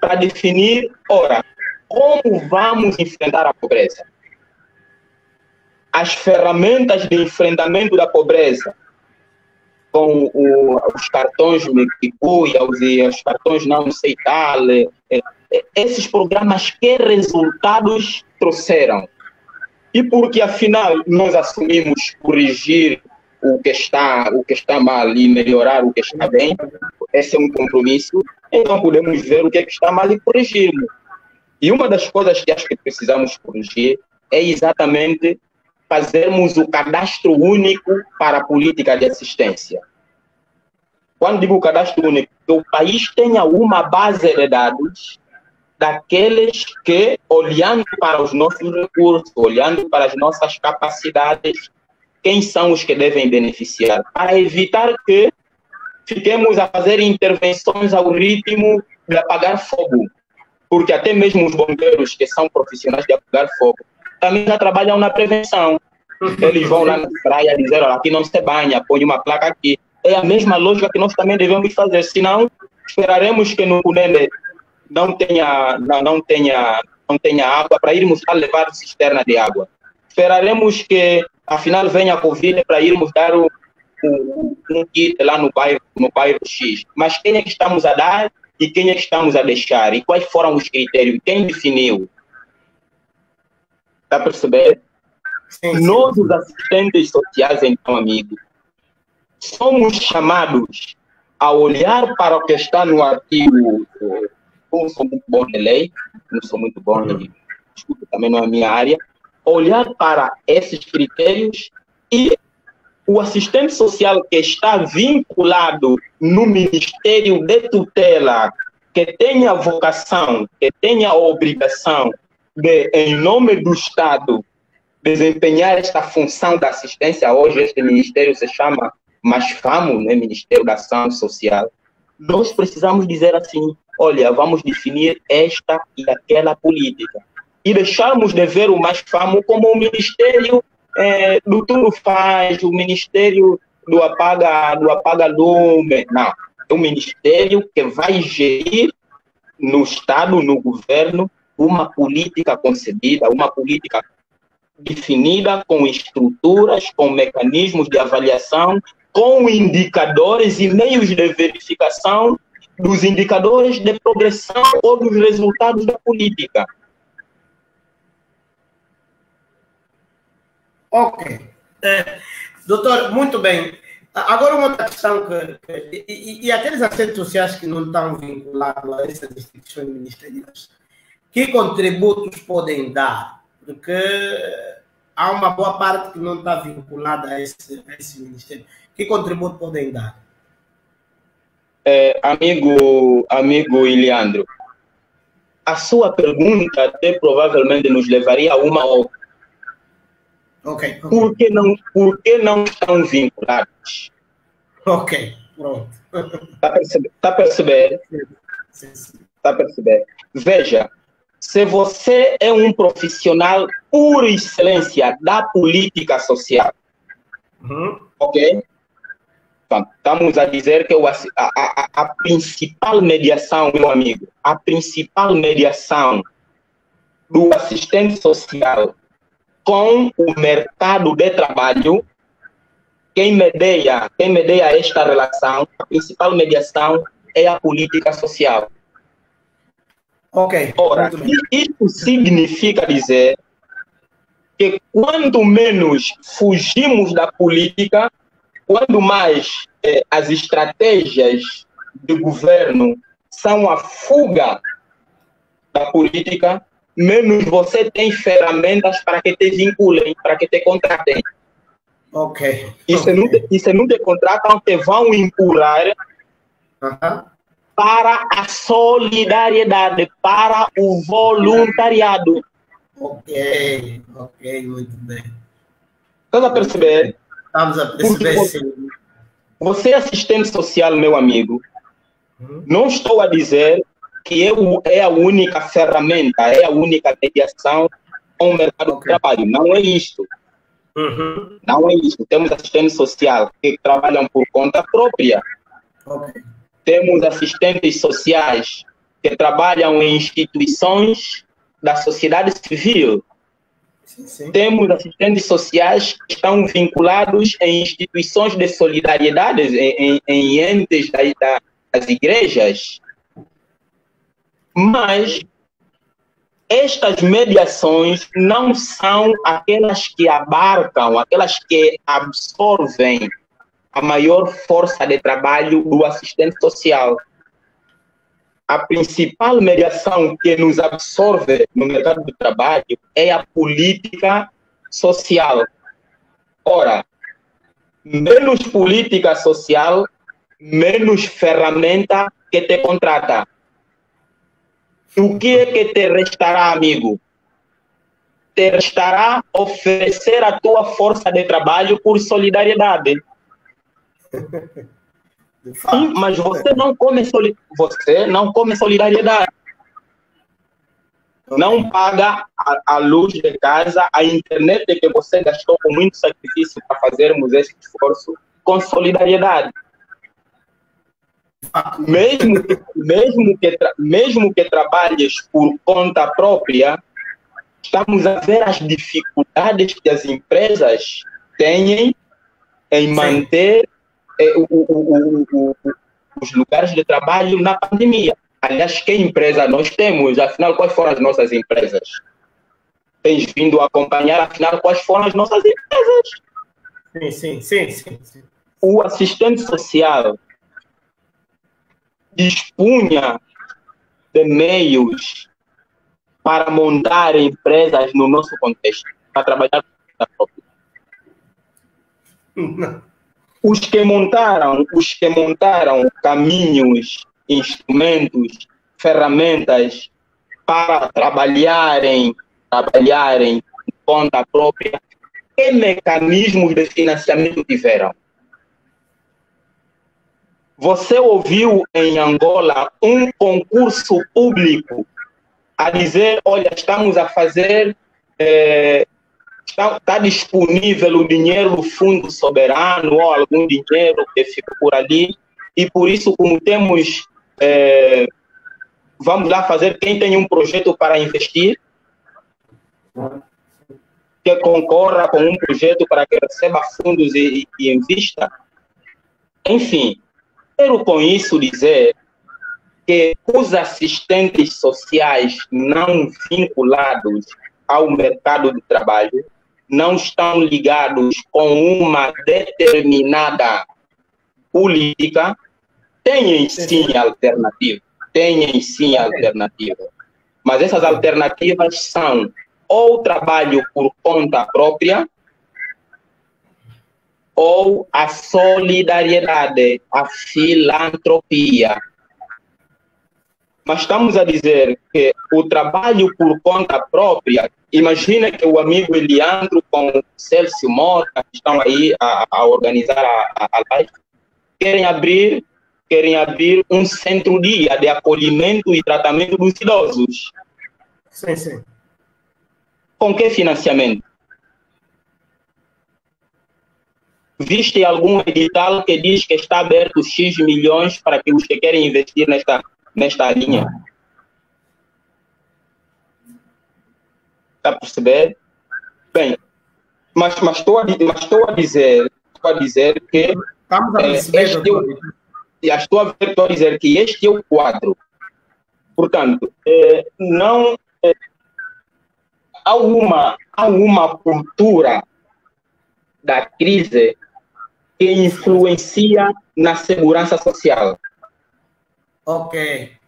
para definir, ora, como vamos enfrentar a pobreza. As ferramentas de enfrentamento da pobreza, com os cartões Mexicuia, os cartões não sei tal, esses programas, que resultados trouxeram? E porque, afinal, nós assumimos corrigir o que está mal e melhorar o que está bem, esse é um compromisso, então podemos ver o que está mal e corrigirmos. E uma das coisas que acho que precisamos corrigir é exatamente fazermos o cadastro único para a política de assistência. Quando digo cadastro único, que o país tenha uma base de dados daqueles que, olhando para os nossos recursos, olhando para as nossas capacidades, quem são os que devem beneficiar, para evitar que fiquemos a fazer intervenções ao ritmo de apagar fogo. Porque até mesmo os bombeiros, que são profissionais de apagar fogo, também já trabalham na prevenção. Eles vão lá na praia dizer, olha, aqui não se banha, põe uma placa aqui. É a mesma lógica que nós também devemos fazer, senão esperaremos que no Cunene não tenha água para irmos lá levar cisterna de água. Esperaremos que, afinal, venha a Covid para irmos dar um kit lá no bairro X. Mas quem é que estamos a dar e quem é que estamos a deixar? E quais foram os critérios? Quem definiu? Está a perceber? Sim. Nós, os assistentes sociais, então, amigos, somos chamados a olhar para o que está no artigo. Eu não sou muito bom de lei, não sou muito bom de estudo, também não é a minha área. Olhar para esses critérios e o assistente social que está vinculado no Ministério de Tutela, que tenha vocação, que tenha a obrigação de, em nome do Estado, desempenhar esta função da assistência. Hoje este ministério se chama MASFAMO, né? Ministério da Ação Social. Nós precisamos dizer assim, olha, vamos definir esta e aquela política. E deixarmos de ver o MASFAMO como o Ministério do Tudo Faz, o Ministério do Apaga Lume. Não, é um ministério que vai gerir no Estado, no governo, uma política concebida, uma política definida com estruturas, com mecanismos de avaliação, com indicadores e meios de verificação dos indicadores de progressão ou dos resultados da política. Ok. Doutor, muito bem. Agora uma outra questão e aqueles assistentes sociais que não estão vinculados a essas instituições ministeriais, que contributos podem dar? Porque há uma boa parte que não está vinculada a esse ministério. Que contributo podem dar? Amigo Iliandro, a sua pergunta até provavelmente nos levaria a uma outra. Ok. Por que não estão vinculados? Ok, pronto. Está a perceber? Sim. Está a perceber? Veja, se você é um profissional por excelência da política social, ok? Então, estamos a dizer que a principal mediação, meu amigo, a principal mediação do assistente social com o mercado de trabalho, quem medeia esta relação, a principal mediação é a política social. Ok. Ora, isso significa dizer que quanto menos fugimos da política, quanto mais as estratégias de governo são a fuga da política, menos você tem ferramentas para que te vinculem, para que te contratem. Ok. E se não te contratam, te vão empurrar para a solidariedade, para o voluntariado. Ok, muito bem. Estás a perceber? Estamos a perceber, sim. Você é assistente social, meu amigo. Não estou a dizer que é a única ferramenta, é a única mediação com o mercado de trabalho. Não é isto. Não é isto. Temos assistentes sociais que trabalham por conta própria. Temos assistentes sociais que trabalham em instituições da sociedade civil. Sim. Temos assistentes sociais que estão vinculados em instituições de solidariedade, em entes das igrejas. Mas estas mediações não são aquelas que abarcam, aquelas que absorvem a maior força de trabalho do assistente social. A principal mediação que nos absorve no mercado de trabalho é a política social. Ora, menos política social, menos ferramenta que te contrata. O que é que te restará, amigo? Te restará oferecer a tua força de trabalho por solidariedade. Sim, mas você não come solidariedade. Não paga a luz de casa, a internet que você gastou com muito sacrifício para fazermos esse esforço com solidariedade. Mesmo que trabalhes por conta própria, estamos a ver as dificuldades que as empresas têm em manter os lugares de trabalho na pandemia. Aliás, que empresa nós temos? Afinal, quais foram as nossas empresas? Tens vindo a acompanhar, afinal, quais foram as nossas empresas? Sim. O assistente social dispunha de meios para montar empresas no nosso contexto, para trabalhar na própria. Os que montaram caminhos, instrumentos, ferramentas para trabalharem por conta própria, que mecanismos de financiamento tiveram? Você ouviu em Angola um concurso público a dizer, olha, estamos a fazer, está disponível o dinheiro do Fundo Soberano ou algum dinheiro que fica por ali, e por isso, como temos, vamos lá fazer, quem tem um projeto para investir, que concorra com um projeto para que receba fundos e invista. Enfim, quero com isso dizer que os assistentes sociais não vinculados ao mercado de trabalho não estão ligados com uma determinada política, têm sim alternativas, mas essas alternativas são ou trabalho por conta própria, ou a solidariedade, a filantropia. Mas estamos a dizer que o trabalho por conta própria, imagina que o amigo Eliandro com o Celso Mota, que estão aí a organizar a live, querem abrir um centro-dia de acolhimento e tratamento dos idosos. Sim. Com que financiamento? Viste algum edital que diz que está aberto X milhões para que os que querem investir nesta linha? Está a perceber? Bem, mas estou a dizer que estamos a perceber, estou a dizer que este é o quadro. Portanto, não há uma cultura da crise que influencia na segurança social. Ok.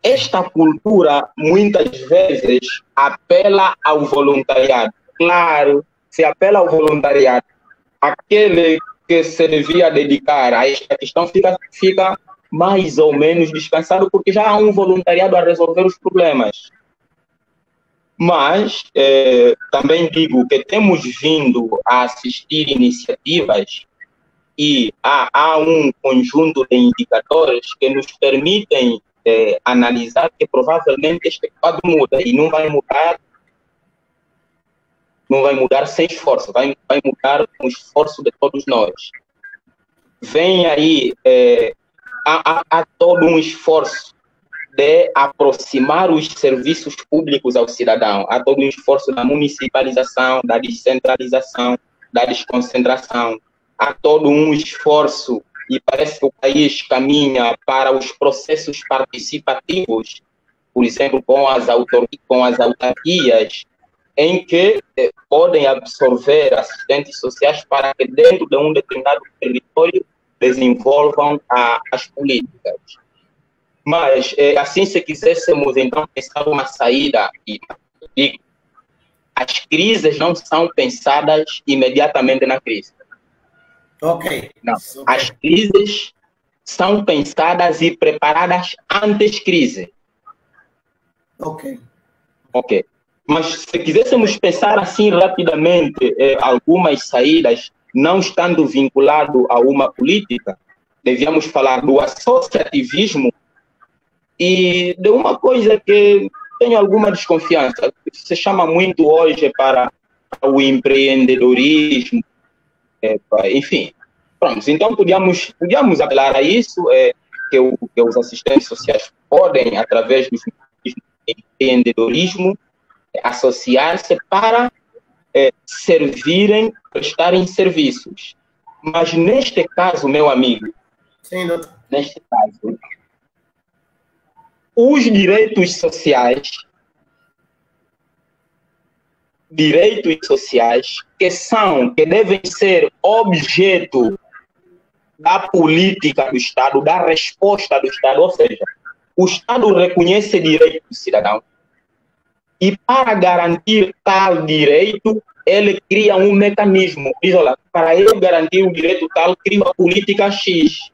Esta cultura, muitas vezes, apela ao voluntariado. Claro, se apela ao voluntariado, aquele que se devia dedicar a esta questão fica mais ou menos descansado, porque já há um voluntariado a resolver os problemas. Mas também digo que temos vindo a assistir iniciativas e há um conjunto de indicadores que nos permitem analisar que provavelmente este quadro muda e não vai mudar sem esforço, vai mudar com o esforço de todos nós. Vem aí, há todo um esforço de aproximar os serviços públicos ao cidadão, há todo um esforço da municipalização, da descentralização, da desconcentração, há todo um esforço e parece que o país caminha para os processos participativos, por exemplo, com as autarquias, em que podem absorver assistentes sociais para que dentro de um determinado território desenvolvam as políticas. Mas, assim, se quiséssemos, então, pensar uma saída, as crises não são pensadas imediatamente na crise. Ok. Não. As crises são pensadas e preparadas antes crise. Ok. Mas se quiséssemos pensar assim rapidamente algumas saídas, não estando vinculado a uma política, devíamos falar do associativismo e de uma coisa que tenho alguma desconfiança, que se chama muito hoje para o empreendedorismo, enfim. Pronto, então podíamos apelar a isso, que os assistentes sociais podem, através do empreendedorismo, associar-se para prestarem serviços. Mas neste caso, meu amigo, sim, doutor. Neste caso, os direitos sociais que devem ser objeto da política do Estado, da resposta do Estado, ou seja, o Estado reconhece direito do cidadão e para garantir tal direito, ele cria um mecanismo. Diz, olha, para eu garantir o direito tal, cria uma política X.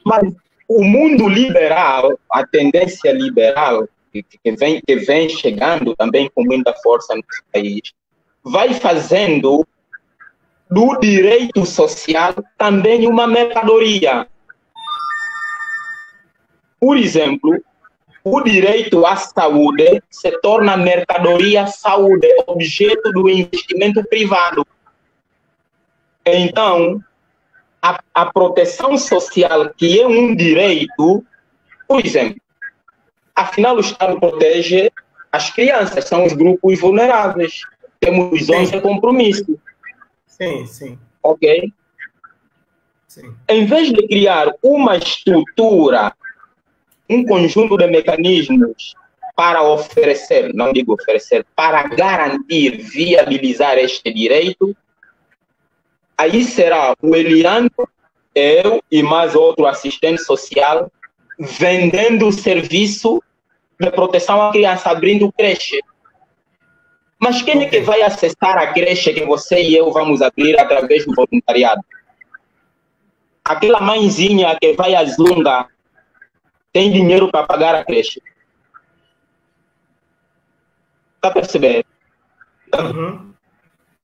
Mas o mundo liberal, a tendência liberal, que vem chegando também com muita força no país, vai fazendo do direito social também uma mercadoria. Por exemplo, o direito à saúde se torna mercadoria saúde, objeto do investimento privado. Então, a proteção social, que é um direito, por exemplo, afinal o Estado protege as crianças, são os grupos vulneráveis. Temos visões de compromisso. Sim. Ok? Sim. Em vez de criar uma estrutura, um conjunto de mecanismos para oferecer, não digo oferecer, para garantir, viabilizar este direito, aí será o Eliano, eu e mais outro assistente social vendendo o serviço de proteção à criança, abrindo creche. Mas quem é que vai acessar a creche que você e eu vamos abrir através do voluntariado? Aquela mãezinha que vai à Zunga tem dinheiro para pagar a creche. Está a perceber?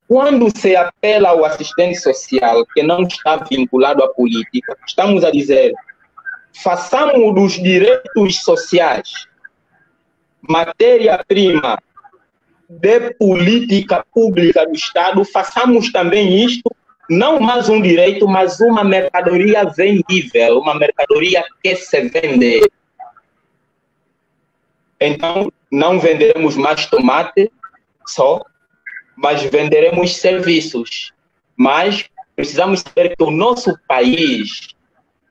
Quando se apela ao assistente social que não está vinculado à política, estamos a dizer, façamos dos direitos sociais matéria-prima de política pública do Estado, façamos também isto, não mais um direito, mas uma mercadoria vendível, uma mercadoria que se vende. Então, não venderemos mais tomate só, mas venderemos serviços. Mas precisamos saber que o nosso país,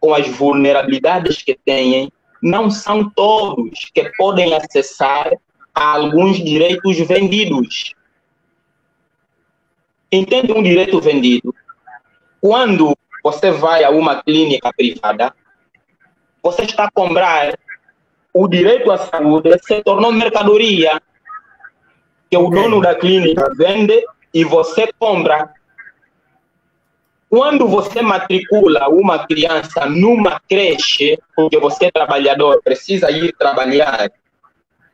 com as vulnerabilidades que tem, não são todos que podem acessar a alguns direitos vendidos. Entende um direito vendido? Quando você vai a uma clínica privada, você está a comprar o direito à saúde, se tornou mercadoria, que o dono da clínica vende e você compra. Quando você matricula uma criança numa creche, porque você é trabalhador, precisa ir trabalhar,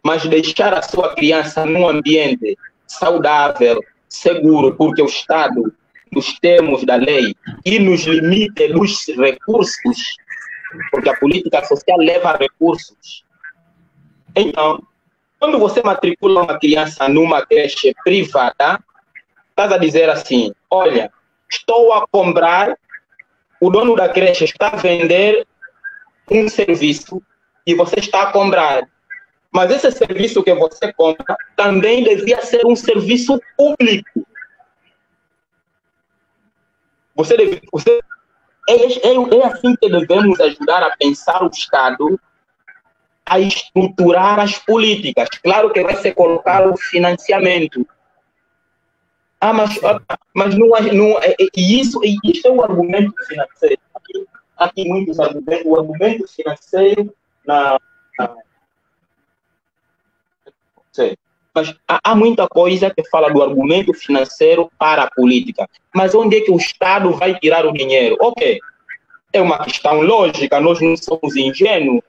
mas deixar a sua criança num ambiente saudável, seguro, porque o Estado, nos termos da lei e nos limites dos recursos, porque a política social leva recursos. Então, quando você matricula uma criança numa creche privada, estás a dizer assim, olha, estou a comprar, o dono da creche está a vender um serviço e você está a comprar. Mas esse serviço que você compra também devia ser um serviço público. É assim que devemos ajudar a pensar o Estado, a estruturar as políticas. Claro que vai ser colocar o financiamento. Mas não é, isso é o argumento financeiro. Aqui muitos argumentos. O argumento financeiro mas há muita coisa que fala do argumento financeiro para a política. Mas onde é que o Estado vai tirar o dinheiro? Ok, é uma questão lógica, nós não somos ingênuos.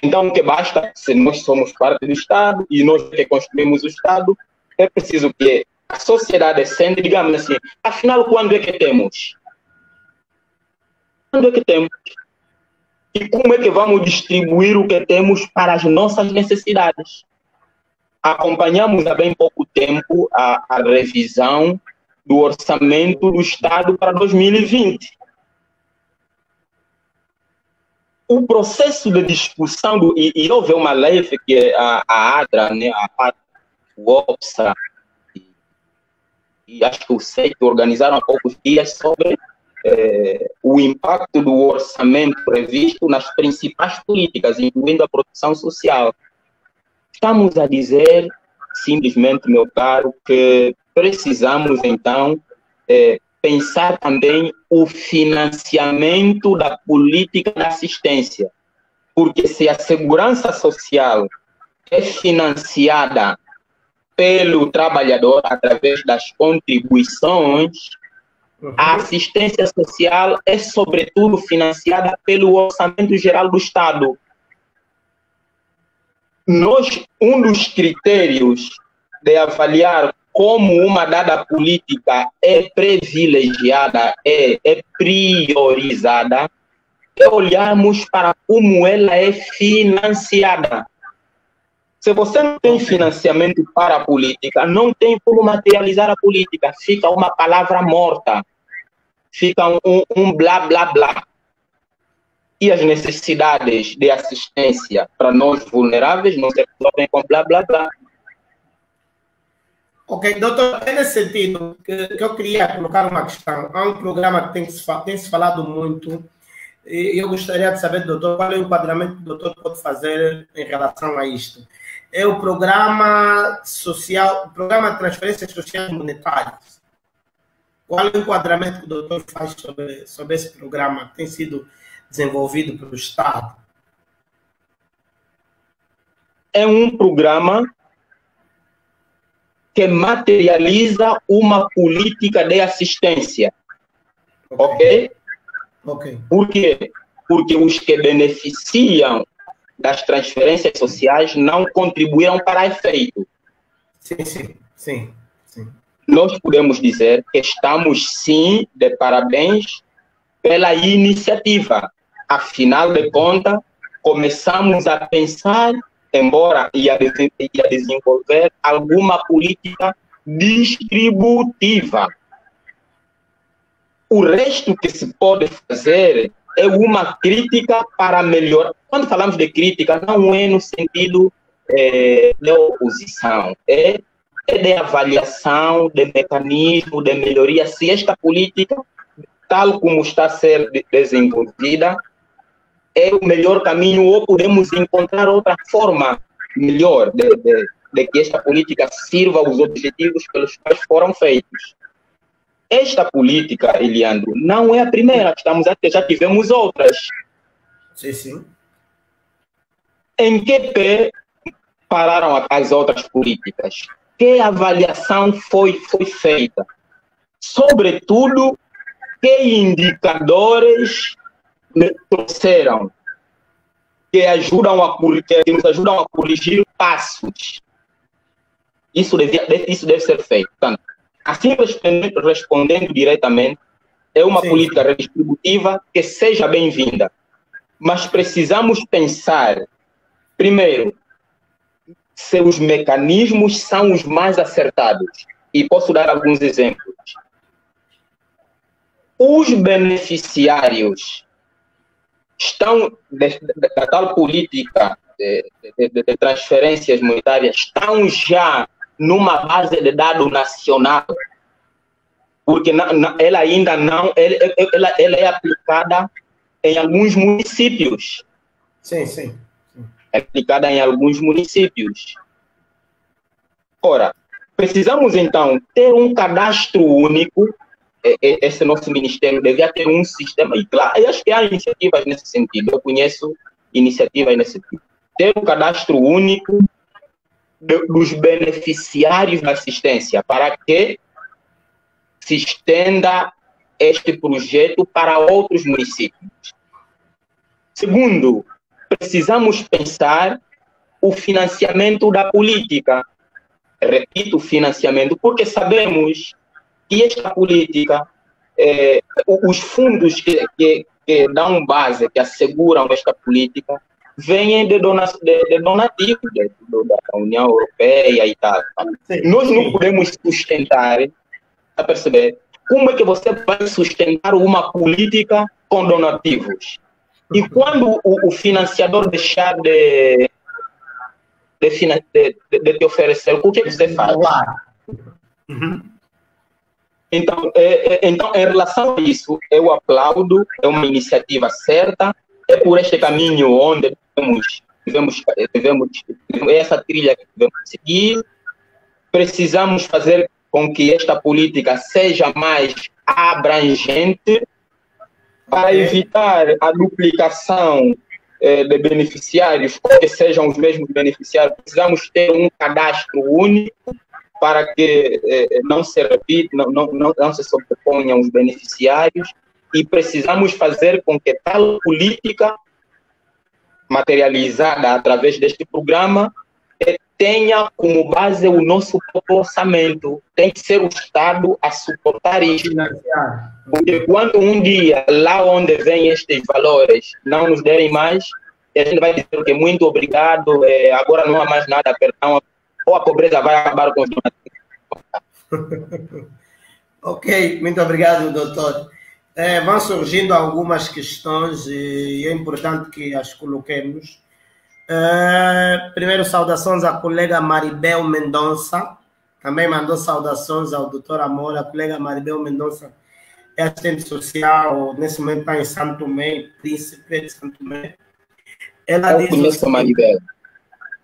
Então, o que basta, se nós somos parte do Estado e nós que construímos o Estado, é preciso que a sociedade sente, digamos assim, afinal, quando é que temos? Quando é que temos? E como é que vamos distribuir o que temos para as nossas necessidades? Acompanhamos há bem pouco tempo a revisão do orçamento do Estado para 2020. O processo de discussão, e houve uma live que a ADRA, né, o OPSA, e acho que o SEIT organizaram há poucos dias sobre o impacto do orçamento previsto nas principais políticas, incluindo a proteção social. Estamos a dizer, simplesmente, meu caro, que precisamos, então, pensar também o financiamento da política de assistência. Porque se a segurança social é financiada pelo trabalhador através das contribuições, a assistência social é, sobretudo, financiada pelo Orçamento Geral do Estado. Um dos critérios de avaliar como uma dada política é privilegiada, é priorizada, é olharmos para como ela é financiada. Se você não tem financiamento para a política, não tem como materializar a política. Fica uma palavra morta. Fica um blá, blá, blá. E as necessidades de assistência para nós vulneráveis não se resolvem com blá, blá, blá. Ok, doutor, é nesse sentido que eu queria colocar uma questão. Há um programa que tem se falado muito, e eu gostaria de saber, doutor, qual é o enquadramento que o doutor pode fazer em relação a isto. É o programa social, o programa de transferências sociais monetárias. Qual é o enquadramento que o doutor faz sobre esse programa que tem sido desenvolvido pelo Estado? É um programa que materializa uma política de assistência. Ok? Ok. Por quê? Porque os que beneficiam das transferências sociais não contribuíram para efeito. Sim. Nós podemos dizer que estamos, sim, de parabéns pela iniciativa. Afinal de contas, começamos a pensar, embora ia desenvolver alguma política distributiva. O resto que se pode fazer é uma crítica para melhorar. Quando falamos de crítica, não é no sentido de oposição, é de avaliação, de mecanismo, de melhoria. Se esta política, tal como está a ser desenvolvida, é o melhor caminho ou podemos encontrar outra forma melhor de que esta política sirva aos objetivos pelos quais foram feitos. Esta política, Eliandro, não é a primeira que estamos a ter, já tivemos outras. Sim, sim. Em que pé pararam as outras políticas? Que avaliação foi feita? Sobretudo, que indicadores trouxeram que nos ajudam a corrigir passos? Isso deve ser feito. Portanto, assim, respondendo diretamente, é uma política redistributiva que seja bem-vinda. Mas precisamos pensar, primeiro, se os mecanismos são os mais acertados. E posso dar alguns exemplos. Os beneficiários estão da tal política de transferências monetárias, estão já numa base de dados nacional, porque ela ainda não, ela é aplicada em alguns municípios. Sim, sim. É aplicada em alguns municípios. Ora, precisamos então ter um cadastro único. Esse nosso ministério devia ter um sistema, e claro, eu acho que há iniciativas nesse sentido, eu conheço iniciativas nesse sentido. Ter um cadastro único dos beneficiários da assistência, para que se estenda este projeto para outros municípios. Segundo, precisamos pensar o financiamento da política. Repito, o financiamento, porque sabemos que esta política, os fundos que dão base, que asseguram esta política, vêm de donativos da União Europeia e tal. Sim. Nós não podemos sustentar, a perceber, como é que você vai sustentar uma política com donativos? E quando o financiador deixar de te oferecer, o que você faz? Uhum. Então, em relação a isso, eu aplaudo, é uma iniciativa certa, é por este caminho onde devemos essa trilha que devemos seguir. Precisamos fazer com que esta política seja mais abrangente para evitar a duplicação de beneficiários, ou que sejam os mesmos beneficiários. Precisamos ter um cadastro único para que não se repita, não se sobreponham os beneficiários, e precisamos fazer com que tal política materializada através deste programa tenha como base o nosso próprio orçamento. Tem que ser o Estado a suportar isso. Porque quando um dia, lá onde vêm estes valores, não nos derem mais, a gente vai dizer que muito obrigado, agora não há mais nada, perdão, ou a pobreza vai acabar com os donativos. Ok, muito obrigado, doutor. Vão surgindo algumas questões e é importante que as coloquemos. Primeiro, saudações à colega Maribel Mendonça, também mandou saudações ao doutor Amor. A colega Maribel Mendonça é assistente social, nesse momento está em Santo Tomé, príncipe de Santo Tomé. Ela diz conheço a Maribel.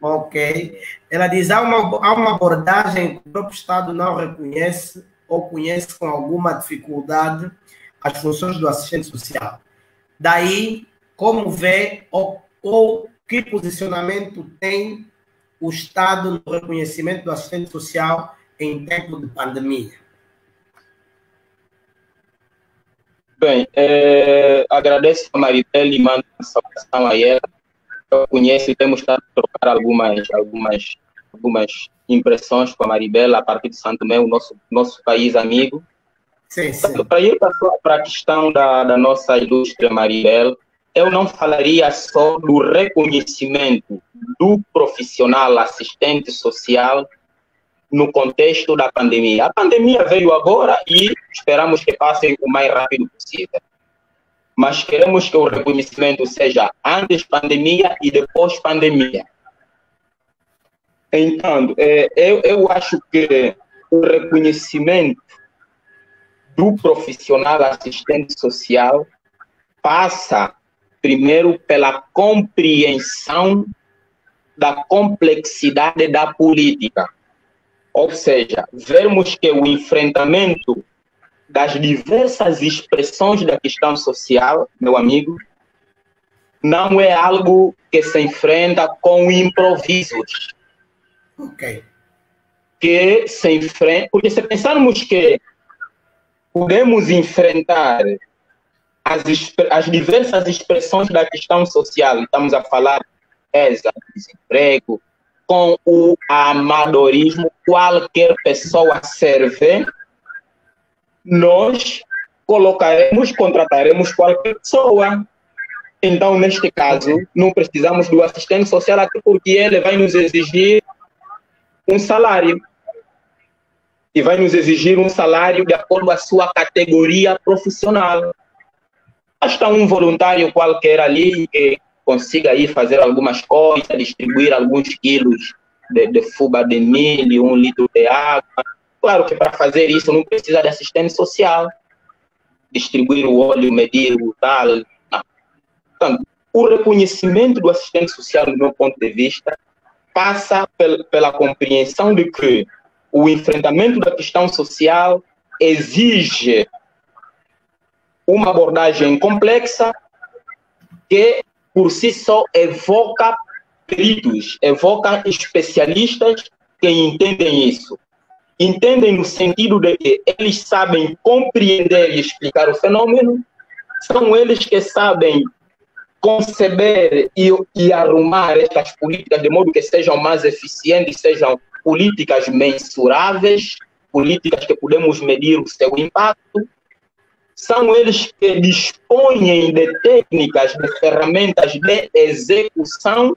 Ok. Ela diz, há uma abordagem que o próprio Estado não reconhece ou conhece com alguma dificuldade as funções do assistente social. Daí, como vê ou que posicionamento tem o Estado no reconhecimento do assistente social em tempo de pandemia? Bem, agradeço a Maribel e mando uma saudação a ela. Eu conheço e temos estado a trocar algumas impressões com a Maribel a partir de Santo Tomé, o nosso país amigo. Sim, sim. Para ir para a questão da nossa indústria, Maribel, eu não falaria só do reconhecimento do profissional assistente social no contexto da pandemia. A pandemia veio agora e esperamos que passe o mais rápido possível. Mas queremos que o reconhecimento seja antes pandemia e depois pandemia. Então, eu acho que o reconhecimento do profissional assistente social passa primeiro pela compreensão da complexidade da política. Ou seja, vermos que o enfrentamento das diversas expressões da questão social, meu amigo, não é algo que se enfrenta com improvisos. Ok. Que se enfrenta, porque se pensarmos que podemos enfrentar as diversas expressões da questão social, estamos a falar de desemprego, com o amadorismo, qualquer pessoa serve, nós contrataremos qualquer pessoa. Então, neste caso, não precisamos do assistente social, até porque ele vai nos exigir um salário. E vai nos exigir um salário de acordo com a sua categoria profissional. Basta um voluntário qualquer ali que consiga aí fazer algumas coisas, distribuir alguns quilos de fubá de milho, 1 litro de água. Claro que para fazer isso não precisa de assistente social. Distribuir o óleo, medir o tal. Não. Portanto, o reconhecimento do assistente social, do meu ponto de vista, passa pela compreensão de que o enfrentamento da questão social exige uma abordagem complexa que, por si só, evoca peritos, evoca especialistas que entendem isso. Entendem no sentido de que eles sabem compreender e explicar o fenômeno, são eles que sabem conceber e arrumar estas políticas de modo que sejam mais eficientes, sejam políticas mensuráveis, políticas que podemos medir o seu impacto. São eles que dispõem de técnicas, de ferramentas de execução.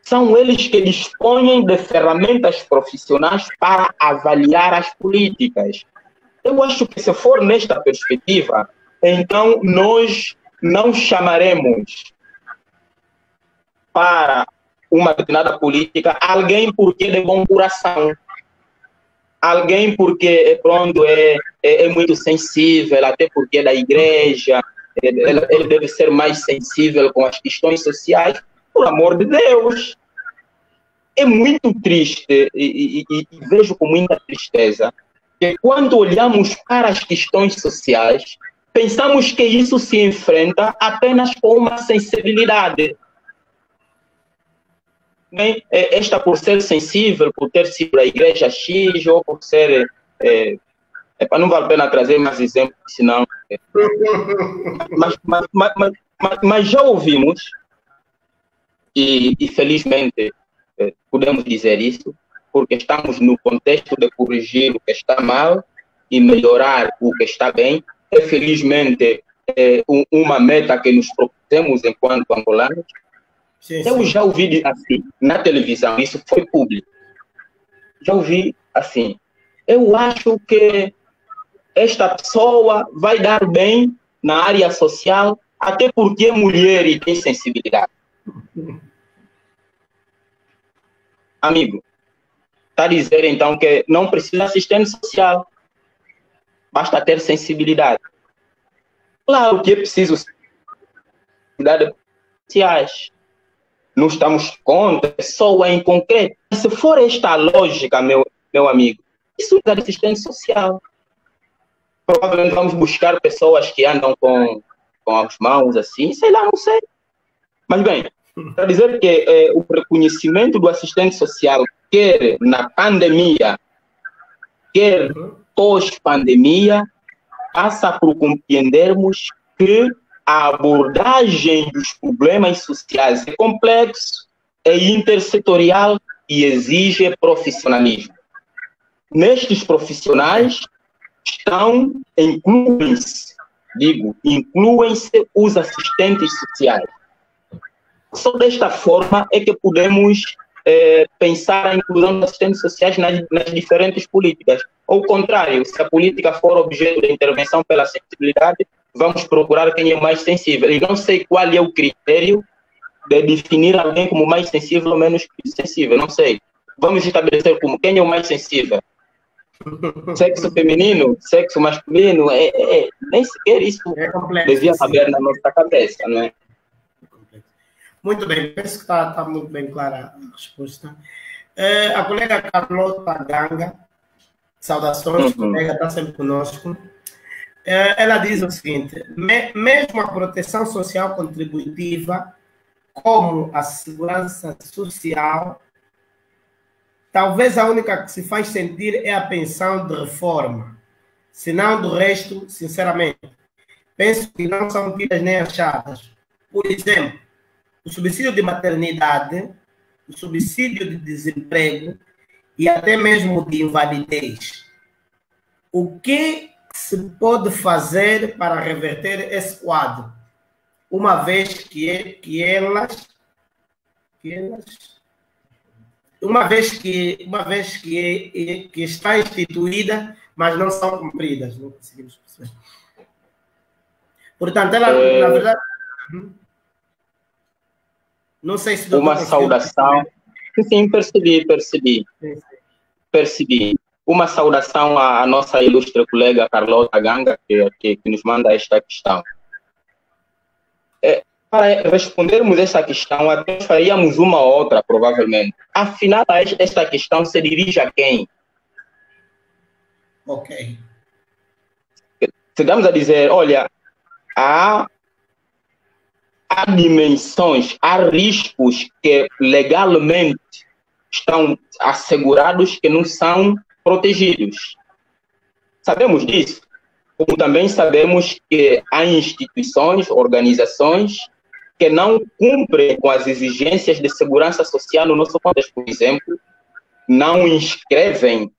São eles que dispõem de ferramentas profissionais para avaliar as políticas. Eu acho que, se for nesta perspectiva, então nós não chamaremos para uma determinada política alguém porque é de bom coração, alguém porque pronto, é muito sensível, até porque é da igreja, ele deve ser mais sensível com as questões sociais. Por amor de Deus, é muito triste e vejo com muita tristeza que quando olhamos para as questões sociais, pensamos que isso se enfrenta apenas com uma sensibilidade. Bem, esta por ser sensível, por ter sido da igreja X, ou por ser... não vale a pena trazer mais exemplos, senão... Mas já ouvimos, e felizmente podemos dizer isso, porque estamos no contexto de corrigir o que está mal e melhorar o que está bem. É, felizmente, uma meta que nos propusemos enquanto angolanos. Sim, eu já ouvi assim, na televisão, isso foi público. Já ouvi assim, eu acho que esta pessoa vai dar bem na área social, até porque é mulher e tem sensibilidade. Amigo, está a dizer então que não precisa assistente social, basta ter sensibilidade. Claro que é preciso sensibilidade sociais. Não estamos contra, só em concreto. Se for esta lógica, meu amigo, isso é assistente social. Provavelmente vamos buscar pessoas que andam com as mãos assim, sei lá, não sei. Mas bem, para dizer que o reconhecimento do assistente social, quer na pandemia, quer pós-pandemia, passa por compreendermos que a abordagem dos problemas sociais é complexo, é intersetorial e exige profissionalismo. Nestes profissionais incluem-se os assistentes sociais. Só desta forma é que podemos pensar a inclusão dos assistentes sociais nas diferentes políticas. Ao contrário, se a política for objeto de intervenção pela sensibilidade, vamos procurar quem é mais sensível. E não sei qual é o critério de definir alguém como mais sensível ou menos sensível, não sei. Vamos estabelecer como quem é o mais sensível. Sexo feminino, sexo masculino, nem sequer isso devia caber na nossa cabeça, não é? Muito bem, penso que está muito bem clara a resposta. A colega Carlota Ganga, saudações, colega, está sempre conosco. Ela diz o seguinte: mesmo a proteção social contributiva, como a segurança social, talvez a única que se faz sentir é a pensão de reforma. Senão, do resto, sinceramente, penso que não são tidas nem achadas. Por exemplo, o subsídio de maternidade, o subsídio de desemprego e até mesmo de invalidez. O que se pode fazer para reverter esse quadro, uma vez que está instituída, mas não são cumpridas? Não conseguimos perceber. Portanto, ela, na verdade, não sei se... Uma saudação... Sim, percebi. Uma saudação à nossa ilustre colega Carlota Ganga, que nos manda esta questão. Para respondermos esta questão, até faríamos uma outra, provavelmente. Afinal, esta questão se dirige a quem? Ok. Chegamos a dizer, olha, há dimensões, há riscos que legalmente estão assegurados que não são protegidos. Sabemos disso. Como também sabemos que há instituições, organizações que não cumprem com as exigências de segurança social no nosso contexto. Por exemplo, não inscrevem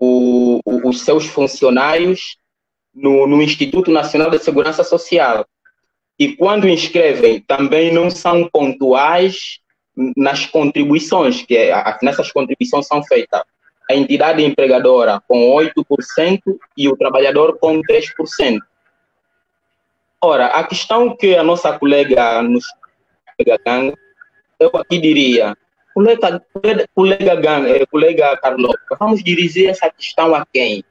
os seus funcionários no Instituto Nacional de Segurança Social. E quando inscrevem, também não são pontuais nas contribuições, que nessas contribuições são feitas a entidade empregadora com 8% e o trabalhador com 3%. Ora, a questão que a nossa colega Ganga, eu aqui diria, colega Carlota, vamos dirigir essa questão a quem?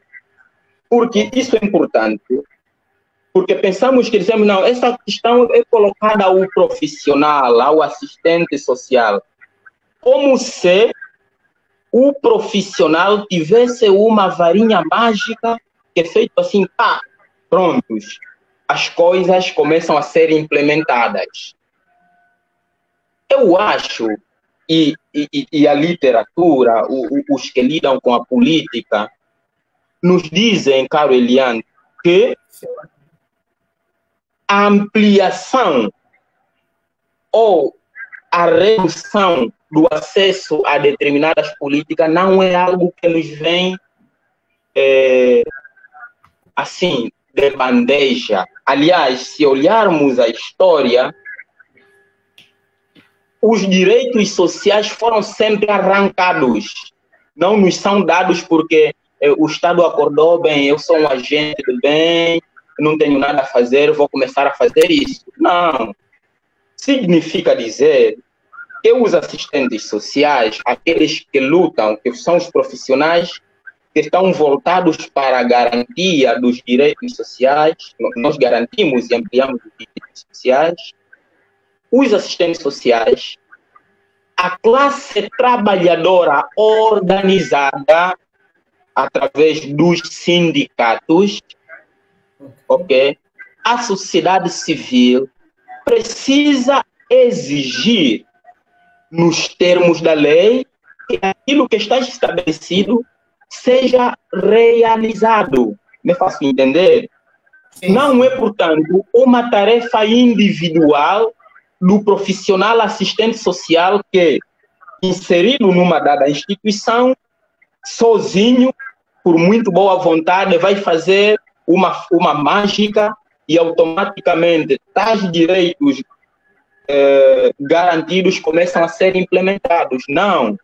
Porque isso é importante, porque pensamos que dizemos, não, essa questão é colocada ao profissional, ao assistente social, como se o profissional tivesse uma varinha mágica que é feito assim, pá, prontos, as coisas começam a ser implementadas. Eu acho, e a literatura, os que lidam com a política, nos dizem, caro Eliane, que a ampliação ou a redução do acesso a determinadas políticas não é algo que nos vem assim, de bandeja. Aliás, se olharmos a história, os direitos sociais foram sempre arrancados. Não nos são dados porque o Estado acordou, bem, eu sou um agente do bem, não tenho nada a fazer, vou começar a fazer isso. Não. Significa dizer que os assistentes sociais, aqueles que lutam, que são os profissionais que estão voltados para a garantia dos direitos sociais, nós garantimos e ampliamos os direitos sociais, os assistentes sociais, a classe trabalhadora organizada através dos sindicatos, ok? A sociedade civil precisa exigir, nos termos da lei, que aquilo que está estabelecido seja realizado. Me faço entender? Sim. Não é, portanto, uma tarefa individual do profissional assistente social que, inserido numa dada instituição, sozinho, por muito boa vontade, vai fazer uma mágica e automaticamente tais direitos garantidos começam a ser implementados. Não.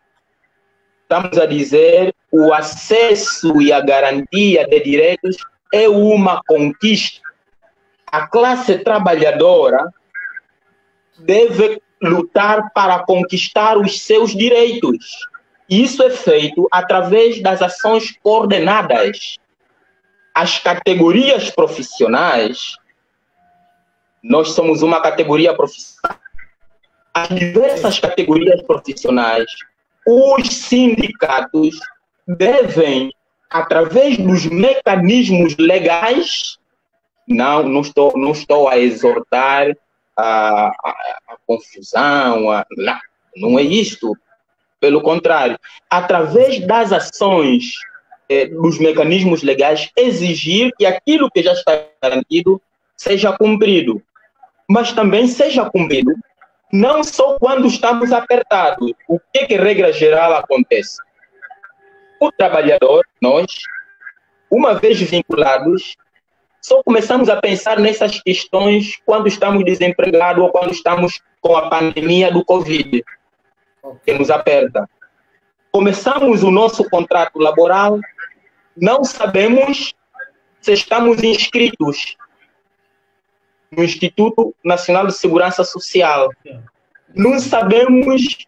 Estamos a dizer o acesso e a garantia de direitos é uma conquista. A classe trabalhadora deve lutar para conquistar os seus direitos. E isso é feito através das ações coordenadas. As categorias profissionais, nós somos uma categoria profissional. As diversas categorias profissionais, os sindicatos devem, através dos mecanismos legais, não estou a exortar a confusão, não é isto. Pelo contrário, através das ações dos mecanismos legais, exigir que aquilo que já está garantido seja cumprido, mas também seja cumprido não só quando estamos apertados. O que regra geral acontece? O trabalhador, nós, uma vez vinculados, só começamos a pensar nessas questões quando estamos desempregados ou quando estamos com a pandemia do Covid, que nos aperta. Começamos o nosso contrato laboral, não sabemos se estamos inscritos no Instituto Nacional de Segurança Social. Não sabemos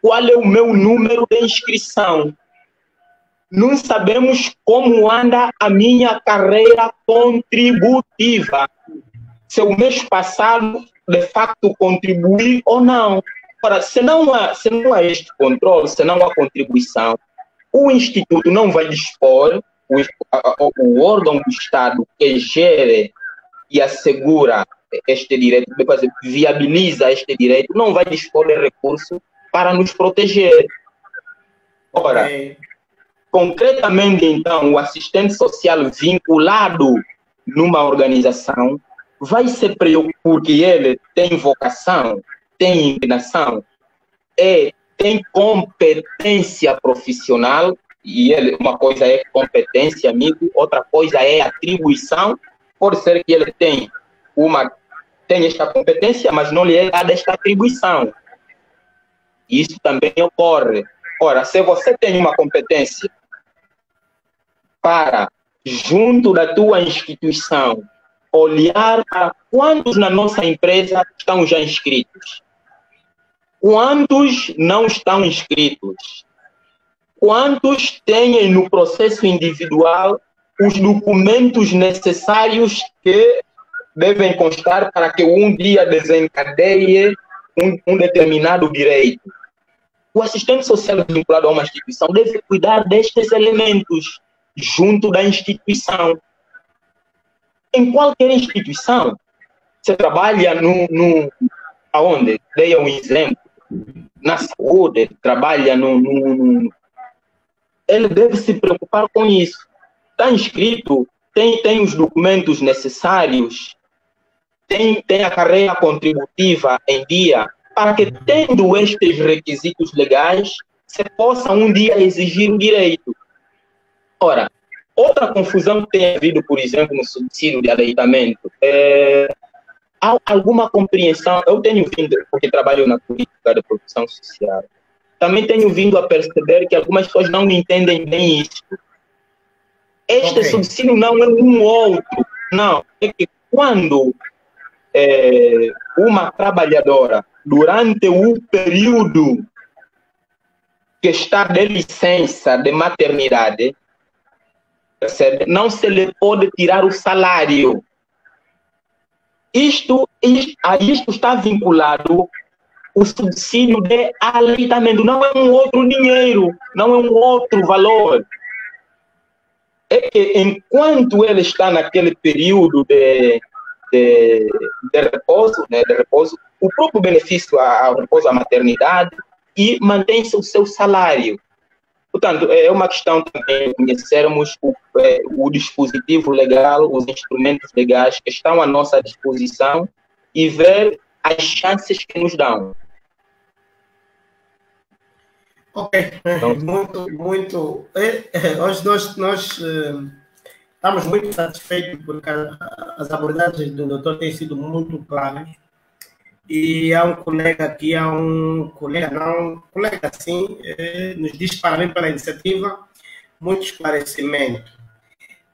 qual é o meu número de inscrição. Não sabemos como anda a minha carreira contributiva. Se o mês passado, de facto, contribuí ou não. Ora, se não há este controle, se não há contribuição, o Instituto não vai dispor, o órgão do Estado que gere e assegura este direito, depois viabiliza este direito, não vai dispor de recurso para nos proteger. Ora, concretamente, então, o assistente social vinculado numa organização vai se preocupar, porque ele tem vocação, tem inclinação, tem competência profissional, e uma coisa é competência, amigo, outra coisa é atribuição. Pode ser que ele tenha esta competência, mas não lhe é dada esta atribuição. Isso também ocorre. Ora, se você tem uma competência para, junto da tua instituição, olhar para quantos na nossa empresa estão já inscritos, quantos não estão inscritos, quantos têm no processo individual os documentos necessários que devem constar para que um dia desencadeie um determinado direito. O assistente social vinculado a uma instituição deve cuidar destes elementos junto da instituição. Em qualquer instituição, você trabalha aonde? Dei um exemplo. Na saúde, trabalha ele deve se preocupar com isso. Está inscrito, tem os documentos necessários, tem a carreira contributiva em dia, para que, tendo estes requisitos legais, se possa um dia exigir o direito. Ora, outra confusão que tem havido, por exemplo, no subsídio de aleitamento, há alguma compreensão. Eu tenho vindo, porque trabalho na política de produção social, também tenho vindo a perceber que algumas pessoas não entendem bem isso. Este subsídio não é um outro, não. É que quando uma trabalhadora, durante o período que está de licença de maternidade, percebe? Não se lhe pode tirar o salário. Isto está vinculado o subsídio de aleitamento. Não é um outro dinheiro, não é um outro valor. É que enquanto ele está naquele período de repouso, né, o próprio benefício ao repouso à maternidade, e mantém-se o seu salário. Portanto, é uma questão também de conhecermos o dispositivo legal, os instrumentos legais que estão à nossa disposição e ver as chances que nos dão. Ok, então, muito. Hoje nós estamos muito satisfeitos porque as abordagens do doutor têm sido muito claras. E há um colega aqui, colega sim, nos diz parabéns pela iniciativa, muito esclarecimento.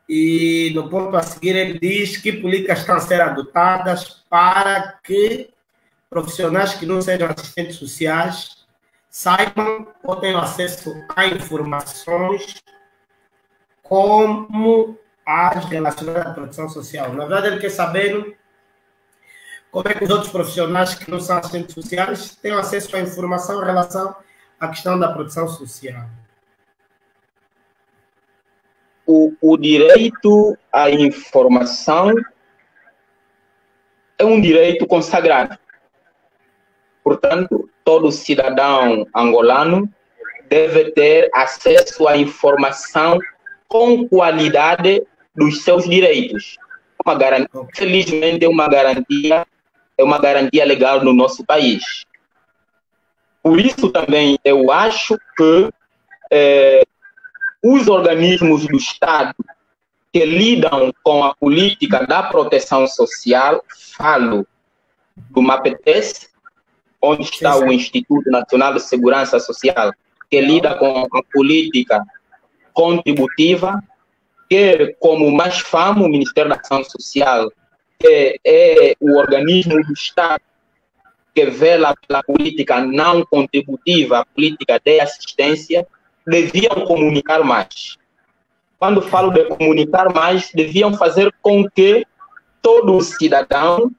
E no ponto a seguir ele diz que políticas estão a ser adotadas para que profissionais que não sejam assistentes sociais saibam ou tenham acesso a informações como as relacionadas à proteção social. Na verdade, ele quer saber como é que os outros profissionais que não são assistentes sociais têm acesso à informação em relação à questão da proteção social. O direito à informação é um direito consagrado. Portanto, todo cidadão angolano deve ter acesso à informação com qualidade dos seus direitos. Uma garantia, felizmente, é uma garantia legal no nosso país. Por isso também eu acho que os organismos do Estado que lidam com a política da proteção social, falo do MAPETES, onde está o Instituto Nacional de Segurança Social, que lida com a política contributiva, quer como mais famoso o Ministério da Ação Social, que é o organismo do Estado que vela pela política não contributiva, a política de assistência, deviam comunicar mais. Quando falo de comunicar mais, deviam fazer com que todo cidadão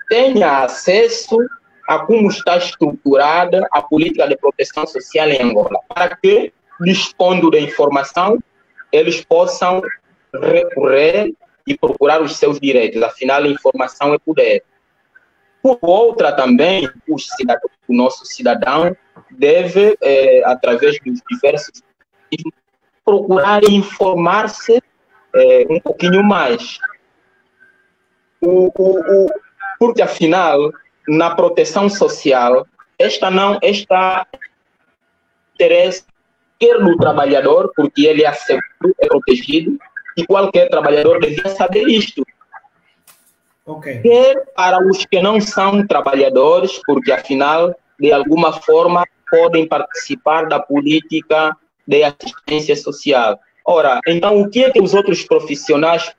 tenha acesso a como está estruturada a política de proteção social em Angola, para que, dispondo da informação, eles possam recorrer e procurar os seus direitos. Afinal, a informação é poder. Por outra, também, o nosso cidadão deve, através dos diversos procurar informar-se um pouquinho mais. Porque, afinal, na proteção social, esta interesse quer do trabalhador, porque ele é seguro, é protegido, e qualquer trabalhador devia saber isto. Quer para os que não são trabalhadores, porque, afinal, de alguma forma, podem participar da política de assistência social. Ora, então, o que é que os outros profissionais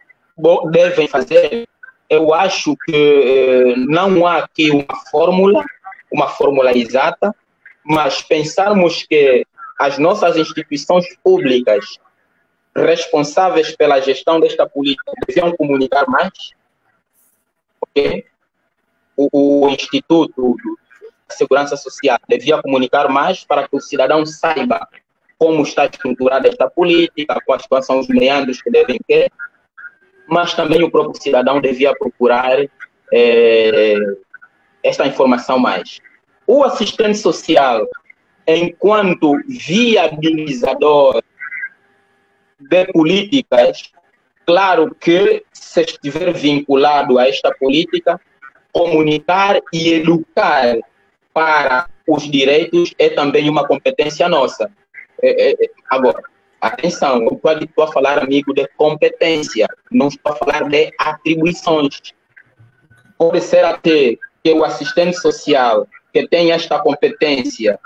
devem fazer? Eu acho que não há aqui uma fórmula exata, mas pensarmos que as nossas instituições públicas responsáveis pela gestão desta política deviam comunicar mais. Okay? O Instituto de Segurança Social devia comunicar mais para que o cidadão saiba como está estruturada esta política, quais são os meandros que devem ter, mas também o próprio cidadão devia procurar esta informação mais. O assistente social, enquanto viabilizador de políticas, claro que, se estiver vinculado a esta política, comunicar e educar para os direitos é também uma competência nossa. Agora, atenção, eu estou a falar, amigo, de competência, não estou a falar de atribuições. Pode ser até que o assistente social que tem esta competência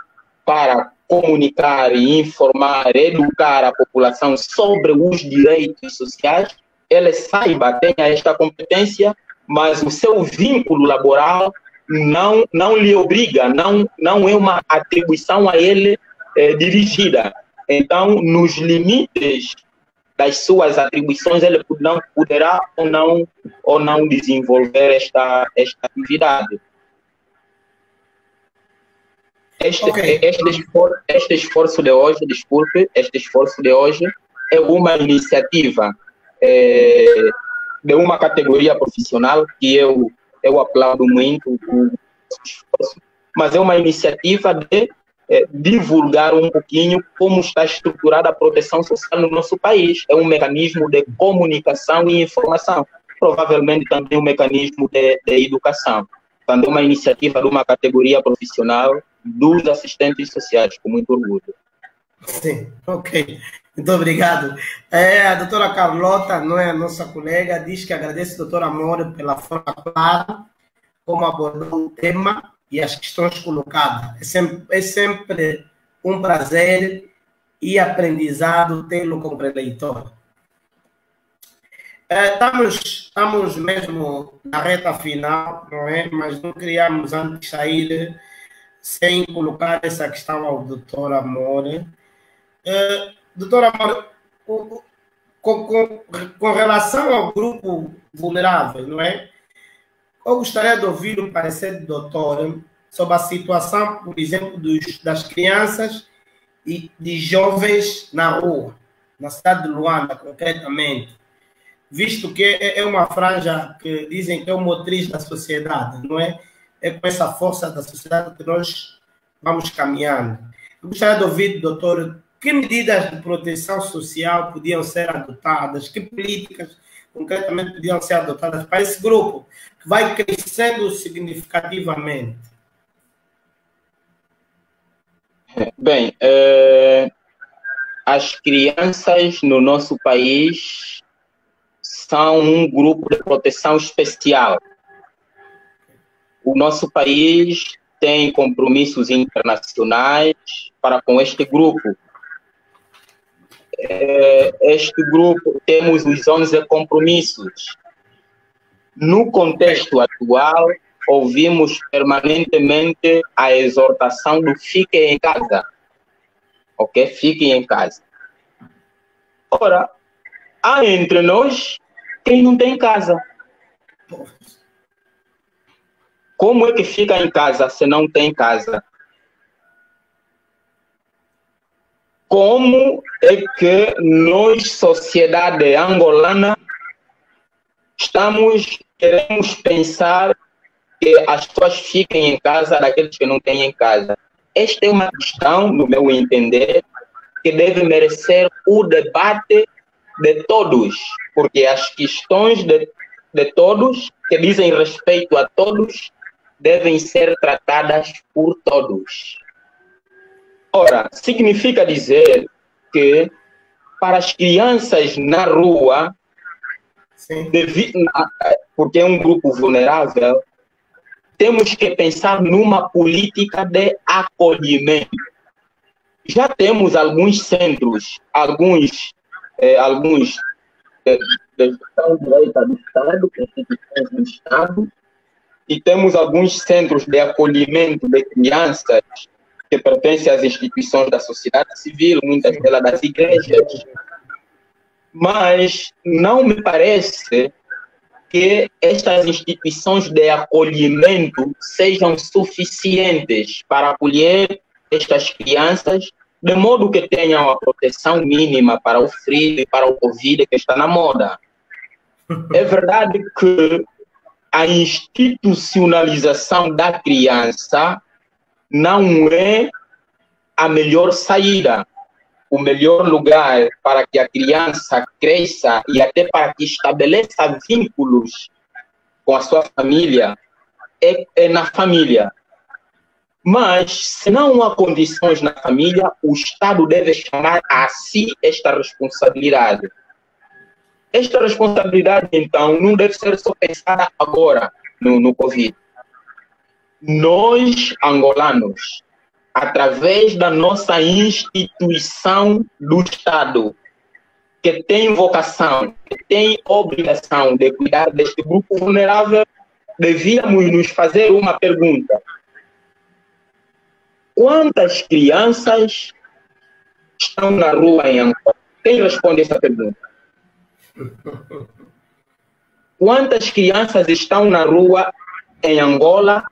para comunicar e informar, educar a população sobre os direitos sociais, ele saiba, tenha esta competência, mas o seu vínculo laboral não lhe obriga, não é uma atribuição a ele dirigida. Então, nos limites das suas atribuições, ele poderá ou não desenvolver esta atividade. Este esforço de hoje, é uma iniciativa de uma categoria profissional que eu aplaudo muito o esforço, mas é uma iniciativa de divulgar um pouquinho como está estruturada a proteção social no nosso país. É um mecanismo de comunicação e informação, provavelmente também um mecanismo de educação. Também uma iniciativa de uma categoria profissional dos assistentes sociais, com muito orgulho. Sim, ok. Muito obrigado. A doutora Carlota, não é a nossa colega, diz que agradece ao doutor Amor pela forma clara como abordou o tema e as questões colocadas. É sempre um prazer e aprendizado tê-lo como preletor. Estamos mesmo na reta final, não é? Mas não queríamos antes sair sem colocar essa questão ao doutor Amor. Doutor Amor, com relação ao grupo vulnerável, não é? Eu gostaria de ouvir o parecer do doutor sobre a situação, por exemplo, das crianças e de jovens na rua, na cidade de Luanda, concretamente, visto que é uma franja que dizem que é o motriz da sociedade, não é? É com essa força da sociedade que nós vamos caminhando. Eu gostaria de ouvir, doutor, que medidas de proteção social podiam ser adotadas, que políticas concretamente podiam ser adotadas para esse grupo que vai crescendo significativamente. Bem, as crianças no nosso país são um grupo de proteção especial. O nosso país tem compromissos internacionais para com este grupo. Este grupo, temos os 11 compromissos. No contexto atual, ouvimos permanentemente a exortação do fiquem em casa. Ok? Fiquem em casa. Ora, há entre nós quem não tem casa. Como é que fica em casa se não tem casa? Como é que nós, sociedade angolana, queremos pensar que as pessoas fiquem em casa daqueles que não têm em casa? Esta é uma questão, no meu entender, que deve merecer o debate de todos, porque as questões de todos, que dizem respeito a todos, devem ser tratadas por todos. Ora, significa dizer que para as crianças na rua, porque é um grupo vulnerável, temos que pensar numa política de acolhimento. Já temos alguns centros, alguns de gestão direita do Estado, instituições do Estado, e temos alguns centros de acolhimento de crianças que pertencem às instituições da sociedade civil, muitas delas das igrejas. Mas não me parece que estas instituições de acolhimento sejam suficientes para acolher estas crianças, de modo que tenham a proteção mínima para o frio e para o Covid que está na moda. É verdade que a institucionalização da criança não é a melhor saída. O melhor lugar para que a criança cresça e até para que estabeleça vínculos com a sua família é na família. Mas, se não há condições na família, o Estado deve chamar a si esta responsabilidade. Esta responsabilidade, então, não deve ser só pensada agora, no Covid. Nós, angolanos, através da nossa instituição do Estado, que tem vocação, que tem obrigação de cuidar deste grupo vulnerável, devíamos nos fazer uma pergunta. Quantas crianças estão na rua em Angola? Quem responde essa pergunta? Quantas crianças estão na rua em Angola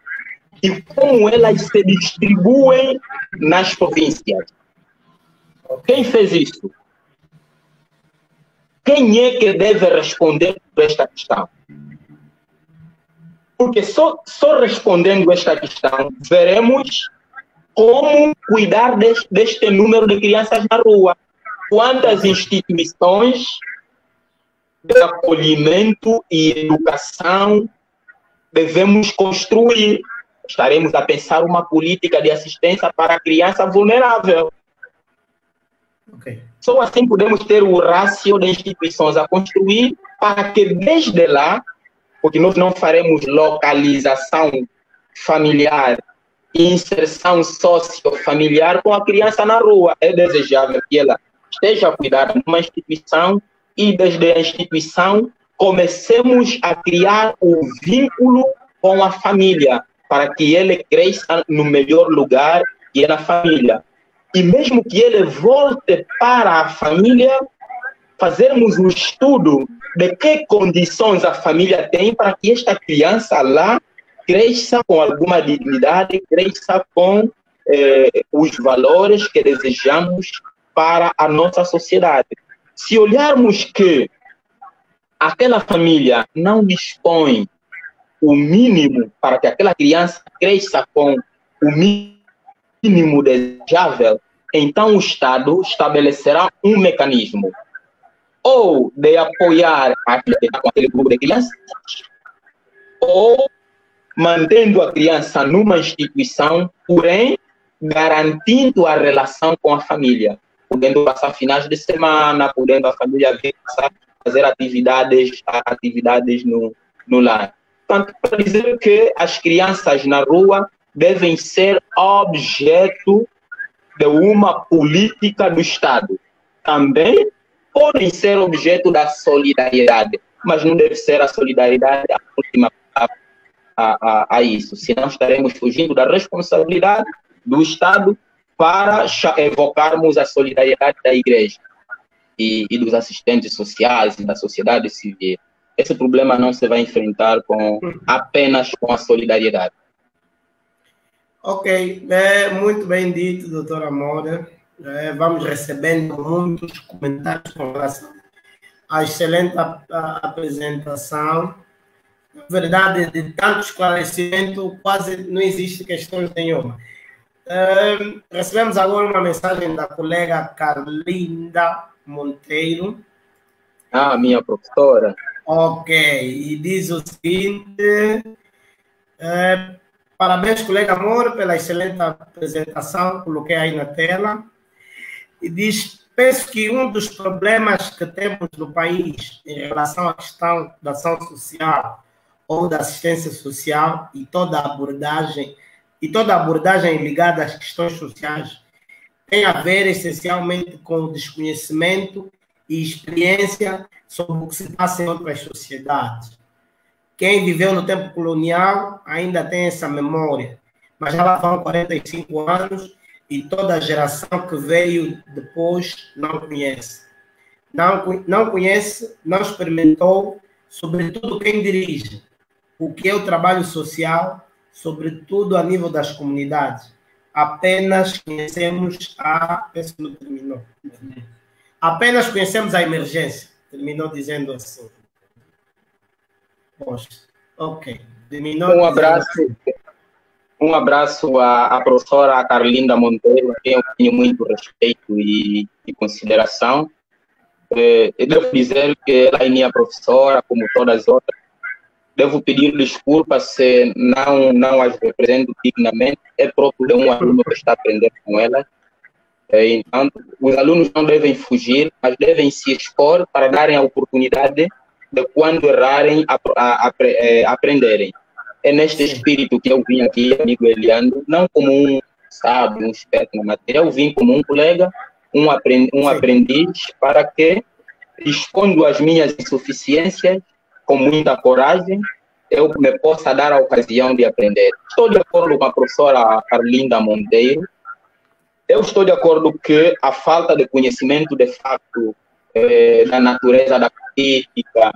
e como elas se distribuem nas províncias? Quem fez isso? Quem é que deve responder por esta questão? Porque só respondendo esta questão, veremos como cuidar deste número de crianças na rua. Quantas instituições de acolhimento e educação devemos construir? Estaremos a pensar uma política de assistência para a criança vulnerável. Okay. Só assim podemos ter o rácio de instituições a construir para que desde lá, porque nós não faremos localização familiar, inserção sociofamiliar com a criança na rua. É desejável que ela esteja cuidada numa instituição e desde a instituição comecemos a criar o vínculo com a família. para que ele cresça no melhor lugar, que é na família. E mesmo que ele volte para a família, fazermos um estudo de que condições a família tem para que esta criança lá cresça com alguma dignidade, cresça com os valores que desejamos para a nossa sociedade. Se olharmos que aquela família não dispõe o mínimo para que aquela criança cresça com o mínimo desejável, então o Estado estabelecerá um mecanismo ou de apoiar aquele grupo de crianças, ou mantendo a criança numa instituição, porém garantindo a relação com a família, podendo passar finais de semana, podendo a família vir fazer atividades no lar. Portanto, para dizer que as crianças na rua devem ser objeto de uma política do Estado. Também podem ser objeto da solidariedade, mas não deve ser a solidariedade a última a isso, senão estaremos fugindo da responsabilidade do Estado para evocarmos a solidariedade da igreja e dos assistentes sociais e da sociedade civil. Esse problema não se vai enfrentar apenas com a solidariedade. Ok, muito bem dito, doutora Moura. Vamos recebendo muitos comentários com relação à excelente apresentação. Na verdade, de tanto esclarecimento, quase não existe questões nenhuma. Recebemos agora uma mensagem da colega Carlinda Monteiro. Minha professora. Ok, e diz o seguinte: parabéns, colega Amor, pela excelente apresentação, coloquei aí na tela. E diz: penso que um dos problemas que temos no país em relação à questão da ação social ou da assistência social e toda a abordagem ligada às questões sociais tem a ver essencialmente com o desconhecimento e experiência sobre o que se passa em outras sociedades. Quem viveu no tempo colonial ainda tem essa memória, mas já lá vão 45 anos e toda a geração que veio depois não conhece. Não conhece, não experimentou, sobretudo quem dirige, o que é o trabalho social, sobretudo a nível das comunidades. Apenas conhecemos Apenas conhecemos a emergência. Terminou dizendo assim. Poxa, ok. Um abraço à professora Carlinda Monteiro, a quem eu tenho muito respeito e consideração. Eu devo dizer que ela é minha professora, como todas as outras. Devo pedir desculpas se não as represento dignamente. É próprio de um aluno que está aprendendo com ela. Então, os alunos não devem fugir, mas devem se expor para darem a oportunidade de, quando errarem, aprenderem. É neste espírito que eu vim aqui, amigo Eliandro, não como um sábio, um esperto na matéria, eu vim como um colega, um aprendiz, para que, expondo as minhas insuficiências, com muita coragem, eu me possa dar a ocasião de aprender. Estou de acordo com a professora Carlinda Monteiro. Eu estou de acordo que a falta de conhecimento, de fato, da natureza da política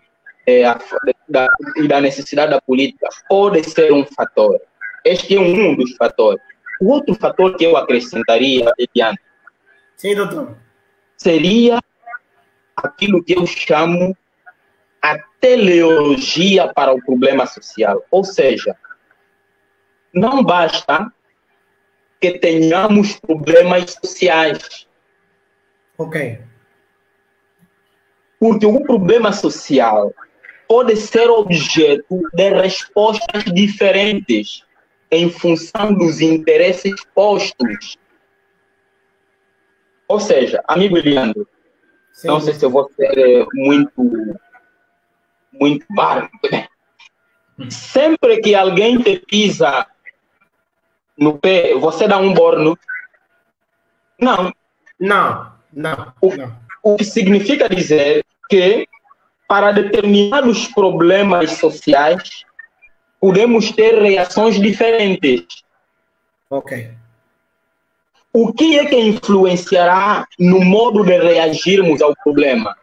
e da necessidade da política pode ser um fator. Este é um dos fatores. O outro fator que eu acrescentaria, Eliane, sim, doutor, seria aquilo que eu chamo a teleologia para o problema social. Ou seja, não basta que tenhamos problemas sociais. Ok. Porque o problema social pode ser objeto de respostas diferentes em função dos interesses postos. Ou seja, amigo Eliandro, não sei se eu vou ser muito bárbaro, né? Sempre que alguém te pisa no pé, você dá um borno? Não. O que significa dizer que, para determinados problemas sociais, podemos ter reações diferentes. Ok. O que é que influenciará no modo de reagirmos ao problema?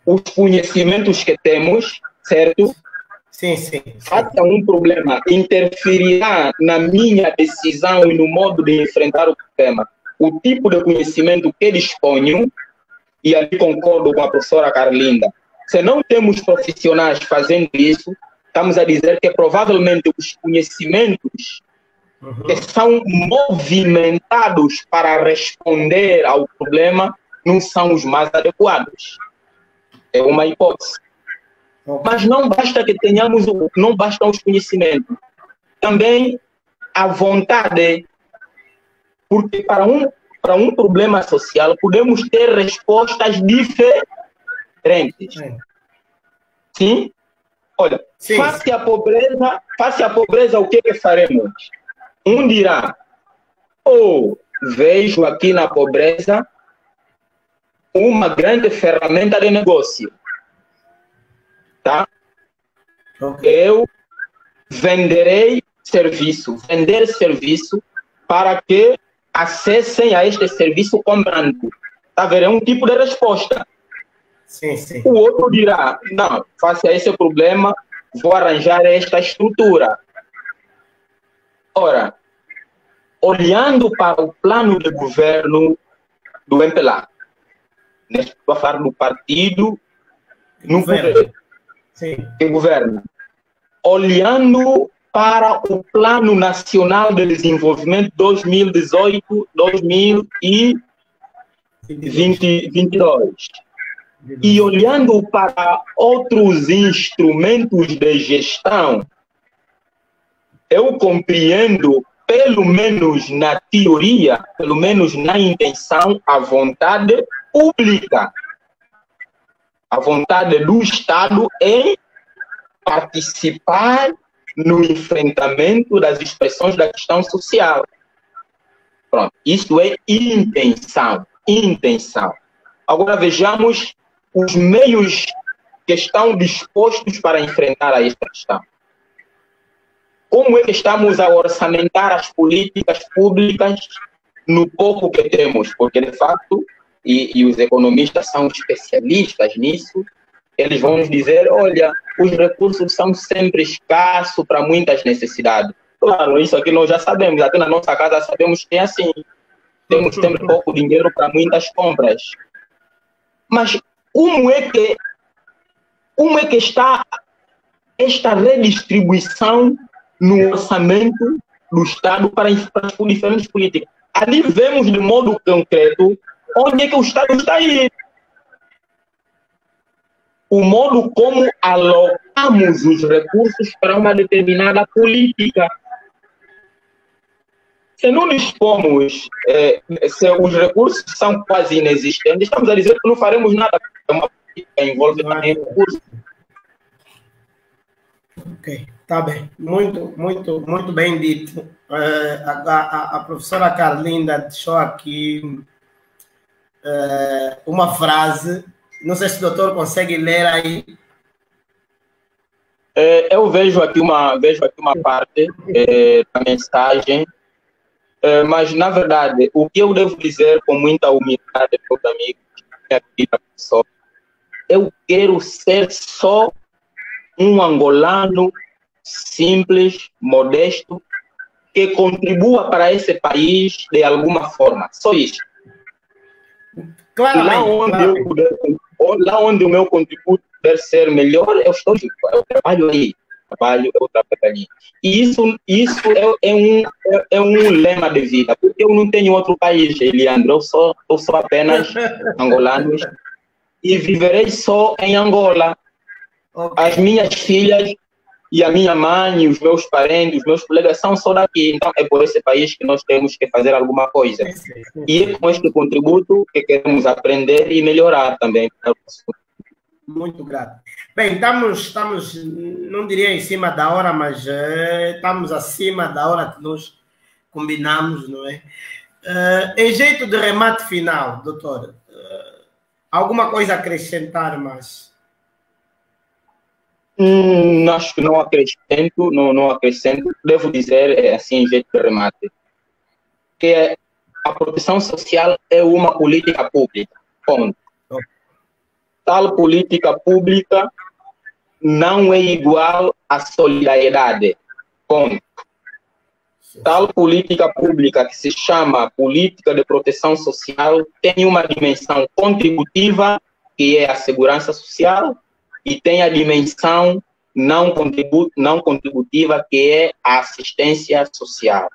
Os conhecimentos que temos, certo? Sim, sim. Face a um problema, interferirá na minha decisão e no modo de enfrentar o problema. O tipo de conhecimento que disponho, e ali concordo com a professora Carlinda, se não temos profissionais fazendo isso, estamos a dizer que provavelmente os conhecimentos que são movimentados para responder ao problema não são os mais adequados. É uma hipótese. Mas não basta que tenhamos, não bastam os conhecimentos, também a vontade, porque para um problema social podemos ter respostas diferentes. Sim? Olha, sim. Face à pobreza, o que faremos? Um dirá, vejo aqui na pobreza uma grande ferramenta de negócio. Tá? Eu vender serviço para que acessem a este serviço comprando. Tá vendo? É um tipo de resposta. Sim, sim. O outro dirá, não, face a esse problema, vou arranjar esta estrutura. Ora, olhando para o plano de governo do MPLA, estou a falar do partido no governo. Sim. Que governa, olhando para o Plano Nacional de Desenvolvimento 2018-2022 e olhando para outros instrumentos de gestão, eu compreendo, pelo menos na teoria, pelo menos na intenção, a vontade pública. A vontade do Estado em participar no enfrentamento das expressões da questão social. Pronto, isso é intenção. Agora vejamos os meios que estão dispostos para enfrentar a esta questão. Como é que estamos a orçamentar as políticas públicas no pouco que temos? Porque, de facto, e os economistas são especialistas nisso, eles vão nos dizer, olha, os recursos são sempre escassos para muitas necessidades. Claro, isso aqui nós já sabemos, até na nossa casa sabemos que é assim. Temos sempre pouco dinheiro para muitas compras. Mas como é que está esta redistribuição no orçamento do Estado para as diferentes políticas? Ali vemos de modo concreto onde é que o Estado está aí. O modo como alocamos os recursos para uma determinada política. Se não dispomos, se os recursos são quase inexistentes, estamos a dizer que não faremos nada, porque uma política envolve também recursos. Ok, está bem. Muito bem dito. A professora Carlinda deixou aqui uma frase. Não sei se o doutor consegue ler aí. Eu vejo aqui uma parte da mensagem, mas, na verdade, o que eu devo dizer com muita humildade, meus amigos, eu quero ser só um angolano simples, modesto, que contribua para esse país de alguma forma. Só isso. Lá onde o meu contributo puder ser melhor, eu trabalho aí. Eu trabalho ali. E isso é um lema de vida, porque eu não tenho outro país, Eliandro. Eu sou apenas angolano e viverei só em Angola. Okay. As minhas filhas e a minha mãe, e os meus parentes, os meus colegas são só daqui. Então é por esse país que nós temos que fazer alguma coisa. E é com este contributo que queremos aprender e melhorar também. Muito grato. Bem, estamos, não diria em cima da hora, mas estamos acima da hora que nós combinamos, não é? Em jeito de remate final, doutor, alguma coisa a acrescentar mais? Acho que não acrescento, não acrescento. Devo dizer, assim, em jeito de remate, que a proteção social é uma política pública. Ponto. Tal política pública não é igual à solidariedade. Ponto. Tal política pública, que se chama política de proteção social, tem uma dimensão contributiva, que é a segurança social, e tem a dimensão não contributiva, que é a assistência social.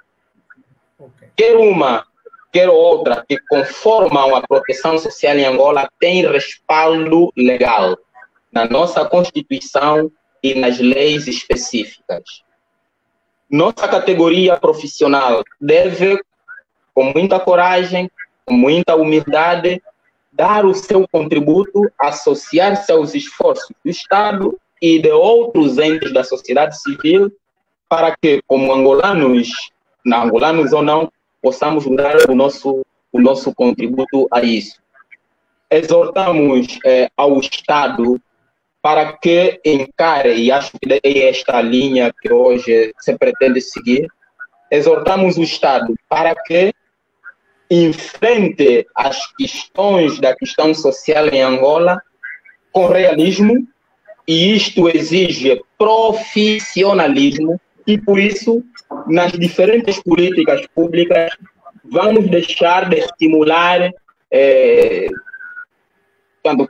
Quer uma, quer outra, que conformam a proteção social em Angola, tem respaldo legal na nossa Constituição e nas leis específicas. Nossa categoria profissional deve, com muita coragem, com muita humildade, dar o seu contributo, associar-se aos esforços do Estado e de outros entes da sociedade civil, para que, como angolanos ou não, possamos dar o nosso contributo a isso. Exortamos ao Estado para que encare, e acho que é esta linha que hoje se pretende seguir, exortamos o Estado para que enfrente as questões da questão social em Angola com realismo, e isto exige profissionalismo, e por isso, nas diferentes políticas públicas, vamos deixar de estimular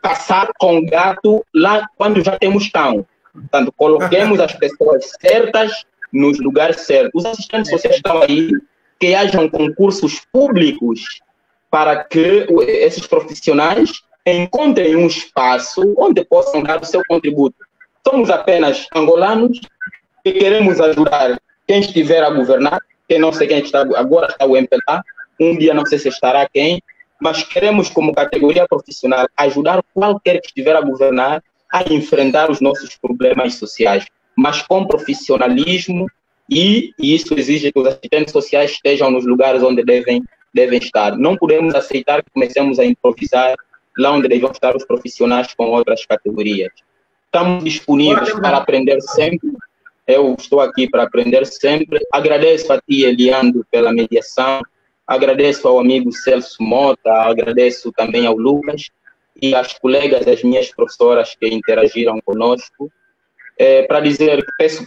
caçar com gato lá quando já temos cão. Portanto, coloquemos as pessoas certas nos lugares certos. Os assistentes sociais estão aí, que hajam concursos públicos para que esses profissionais encontrem um espaço onde possam dar o seu contributo. Somos apenas angolanos que queremos ajudar quem estiver a governar, que não sei quem está agora, está o MPLA, um dia não sei se estará quem, mas queremos, como categoria profissional, ajudar qualquer que estiver a governar a enfrentar os nossos problemas sociais, mas com profissionalismo, e isso exige que os assistentes sociais estejam nos lugares onde devem estar. Não podemos aceitar que comecemos a improvisar lá onde devem estar os profissionais com outras categorias. Estamos disponíveis para aprender sempre. Eu estou aqui para aprender sempre. Agradeço a ti, Eliandro, pela mediação. Agradeço ao amigo Celso Mota, agradeço também ao Lucas e às colegas, as minhas professoras que interagiram conosco, para dizer que peço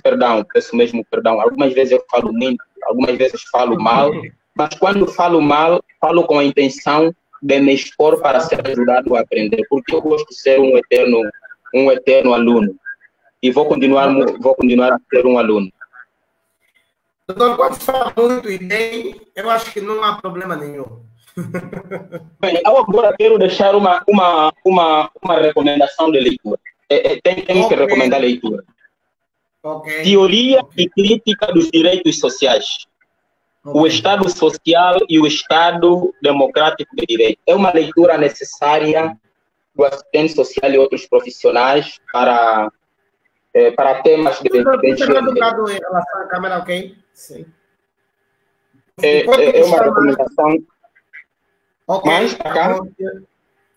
mesmo perdão. Algumas vezes eu falo muito, algumas vezes falo mal, mas quando falo mal, falo com a intenção de me expor para ser ajudado a aprender, porque eu gosto de ser um eterno aluno e vou continuar a ser um aluno. Doutor, quando fala muito e bem, eu acho que não há problema nenhum. Bem, eu agora quero deixar uma recomendação de leitura. Temos que recomendar a leitura. Teoria e Crítica dos Direitos Sociais. O Estado Social e o Estado Democrático de Direito. É uma leitura necessária do assistente social e outros profissionais para temas de... educado em relação à câmera, ok? Sim. É uma recomendação. Ok. Mais para cá?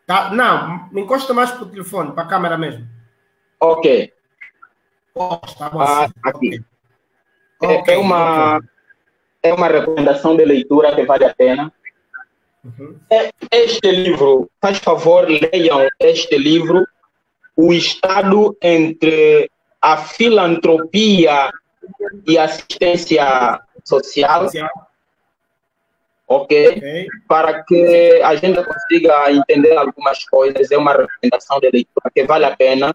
Tá, não, me encosta mais para o telefone, para a câmera mesmo. Ok. Tá bom, assim. Aqui. É uma recomendação de leitura que vale a pena. Uhum. Este livro, faz favor, leiam este livro, O Estado entre a Filantropia e a Assistência Social. Ok? Para que a gente consiga entender algumas coisas, é uma recomendação de leitura que vale a pena.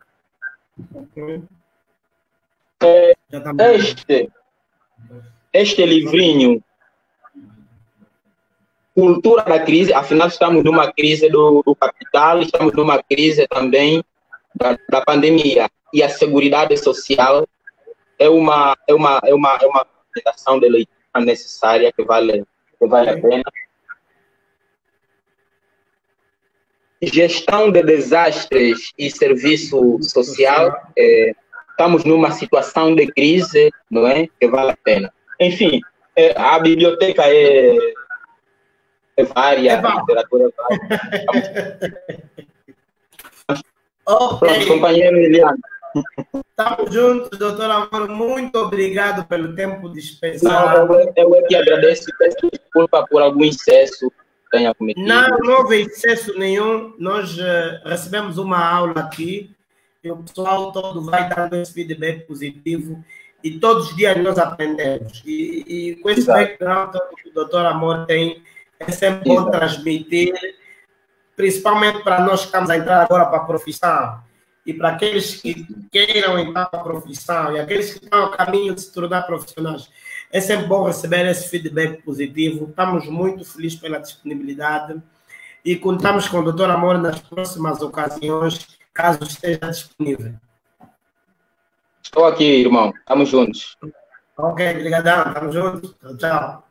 Este livrinho, Cultura da Crise, afinal estamos numa crise do capital, estamos numa crise também da pandemia, e a Seguridade Social é uma recomendação de leitura necessária que vale a pena. Gestão de Desastres e Serviço Social, estamos numa situação de crise, não é? Que vale a pena. Enfim, a biblioteca é vária, a literatura é vária. Okay. Pronto, companheiro Eliane. Estamos juntos, doutor Amor. Muito obrigado pelo tempo dispensado. Eu é que agradeço e peço desculpa por algum excesso que tenha cometido. Não houve excesso nenhum. Nós recebemos uma aula aqui e o pessoal todo vai dando esse feedback positivo e todos os dias nós aprendemos. E com esse background que o doutor Amor tem, é sempre bom transmitir, principalmente para nós que estamos a entrar agora para a profissão. E para aqueles que queiram entrar para a profissão e aqueles que estão a caminho de se tornar profissionais, é sempre bom receber esse feedback positivo. Estamos muito felizes pela disponibilidade e contamos com o doutor Amor nas próximas ocasiões, caso esteja disponível. Estou aqui, irmão. Estamos juntos. Ok, obrigadão. Estamos juntos. Tchau.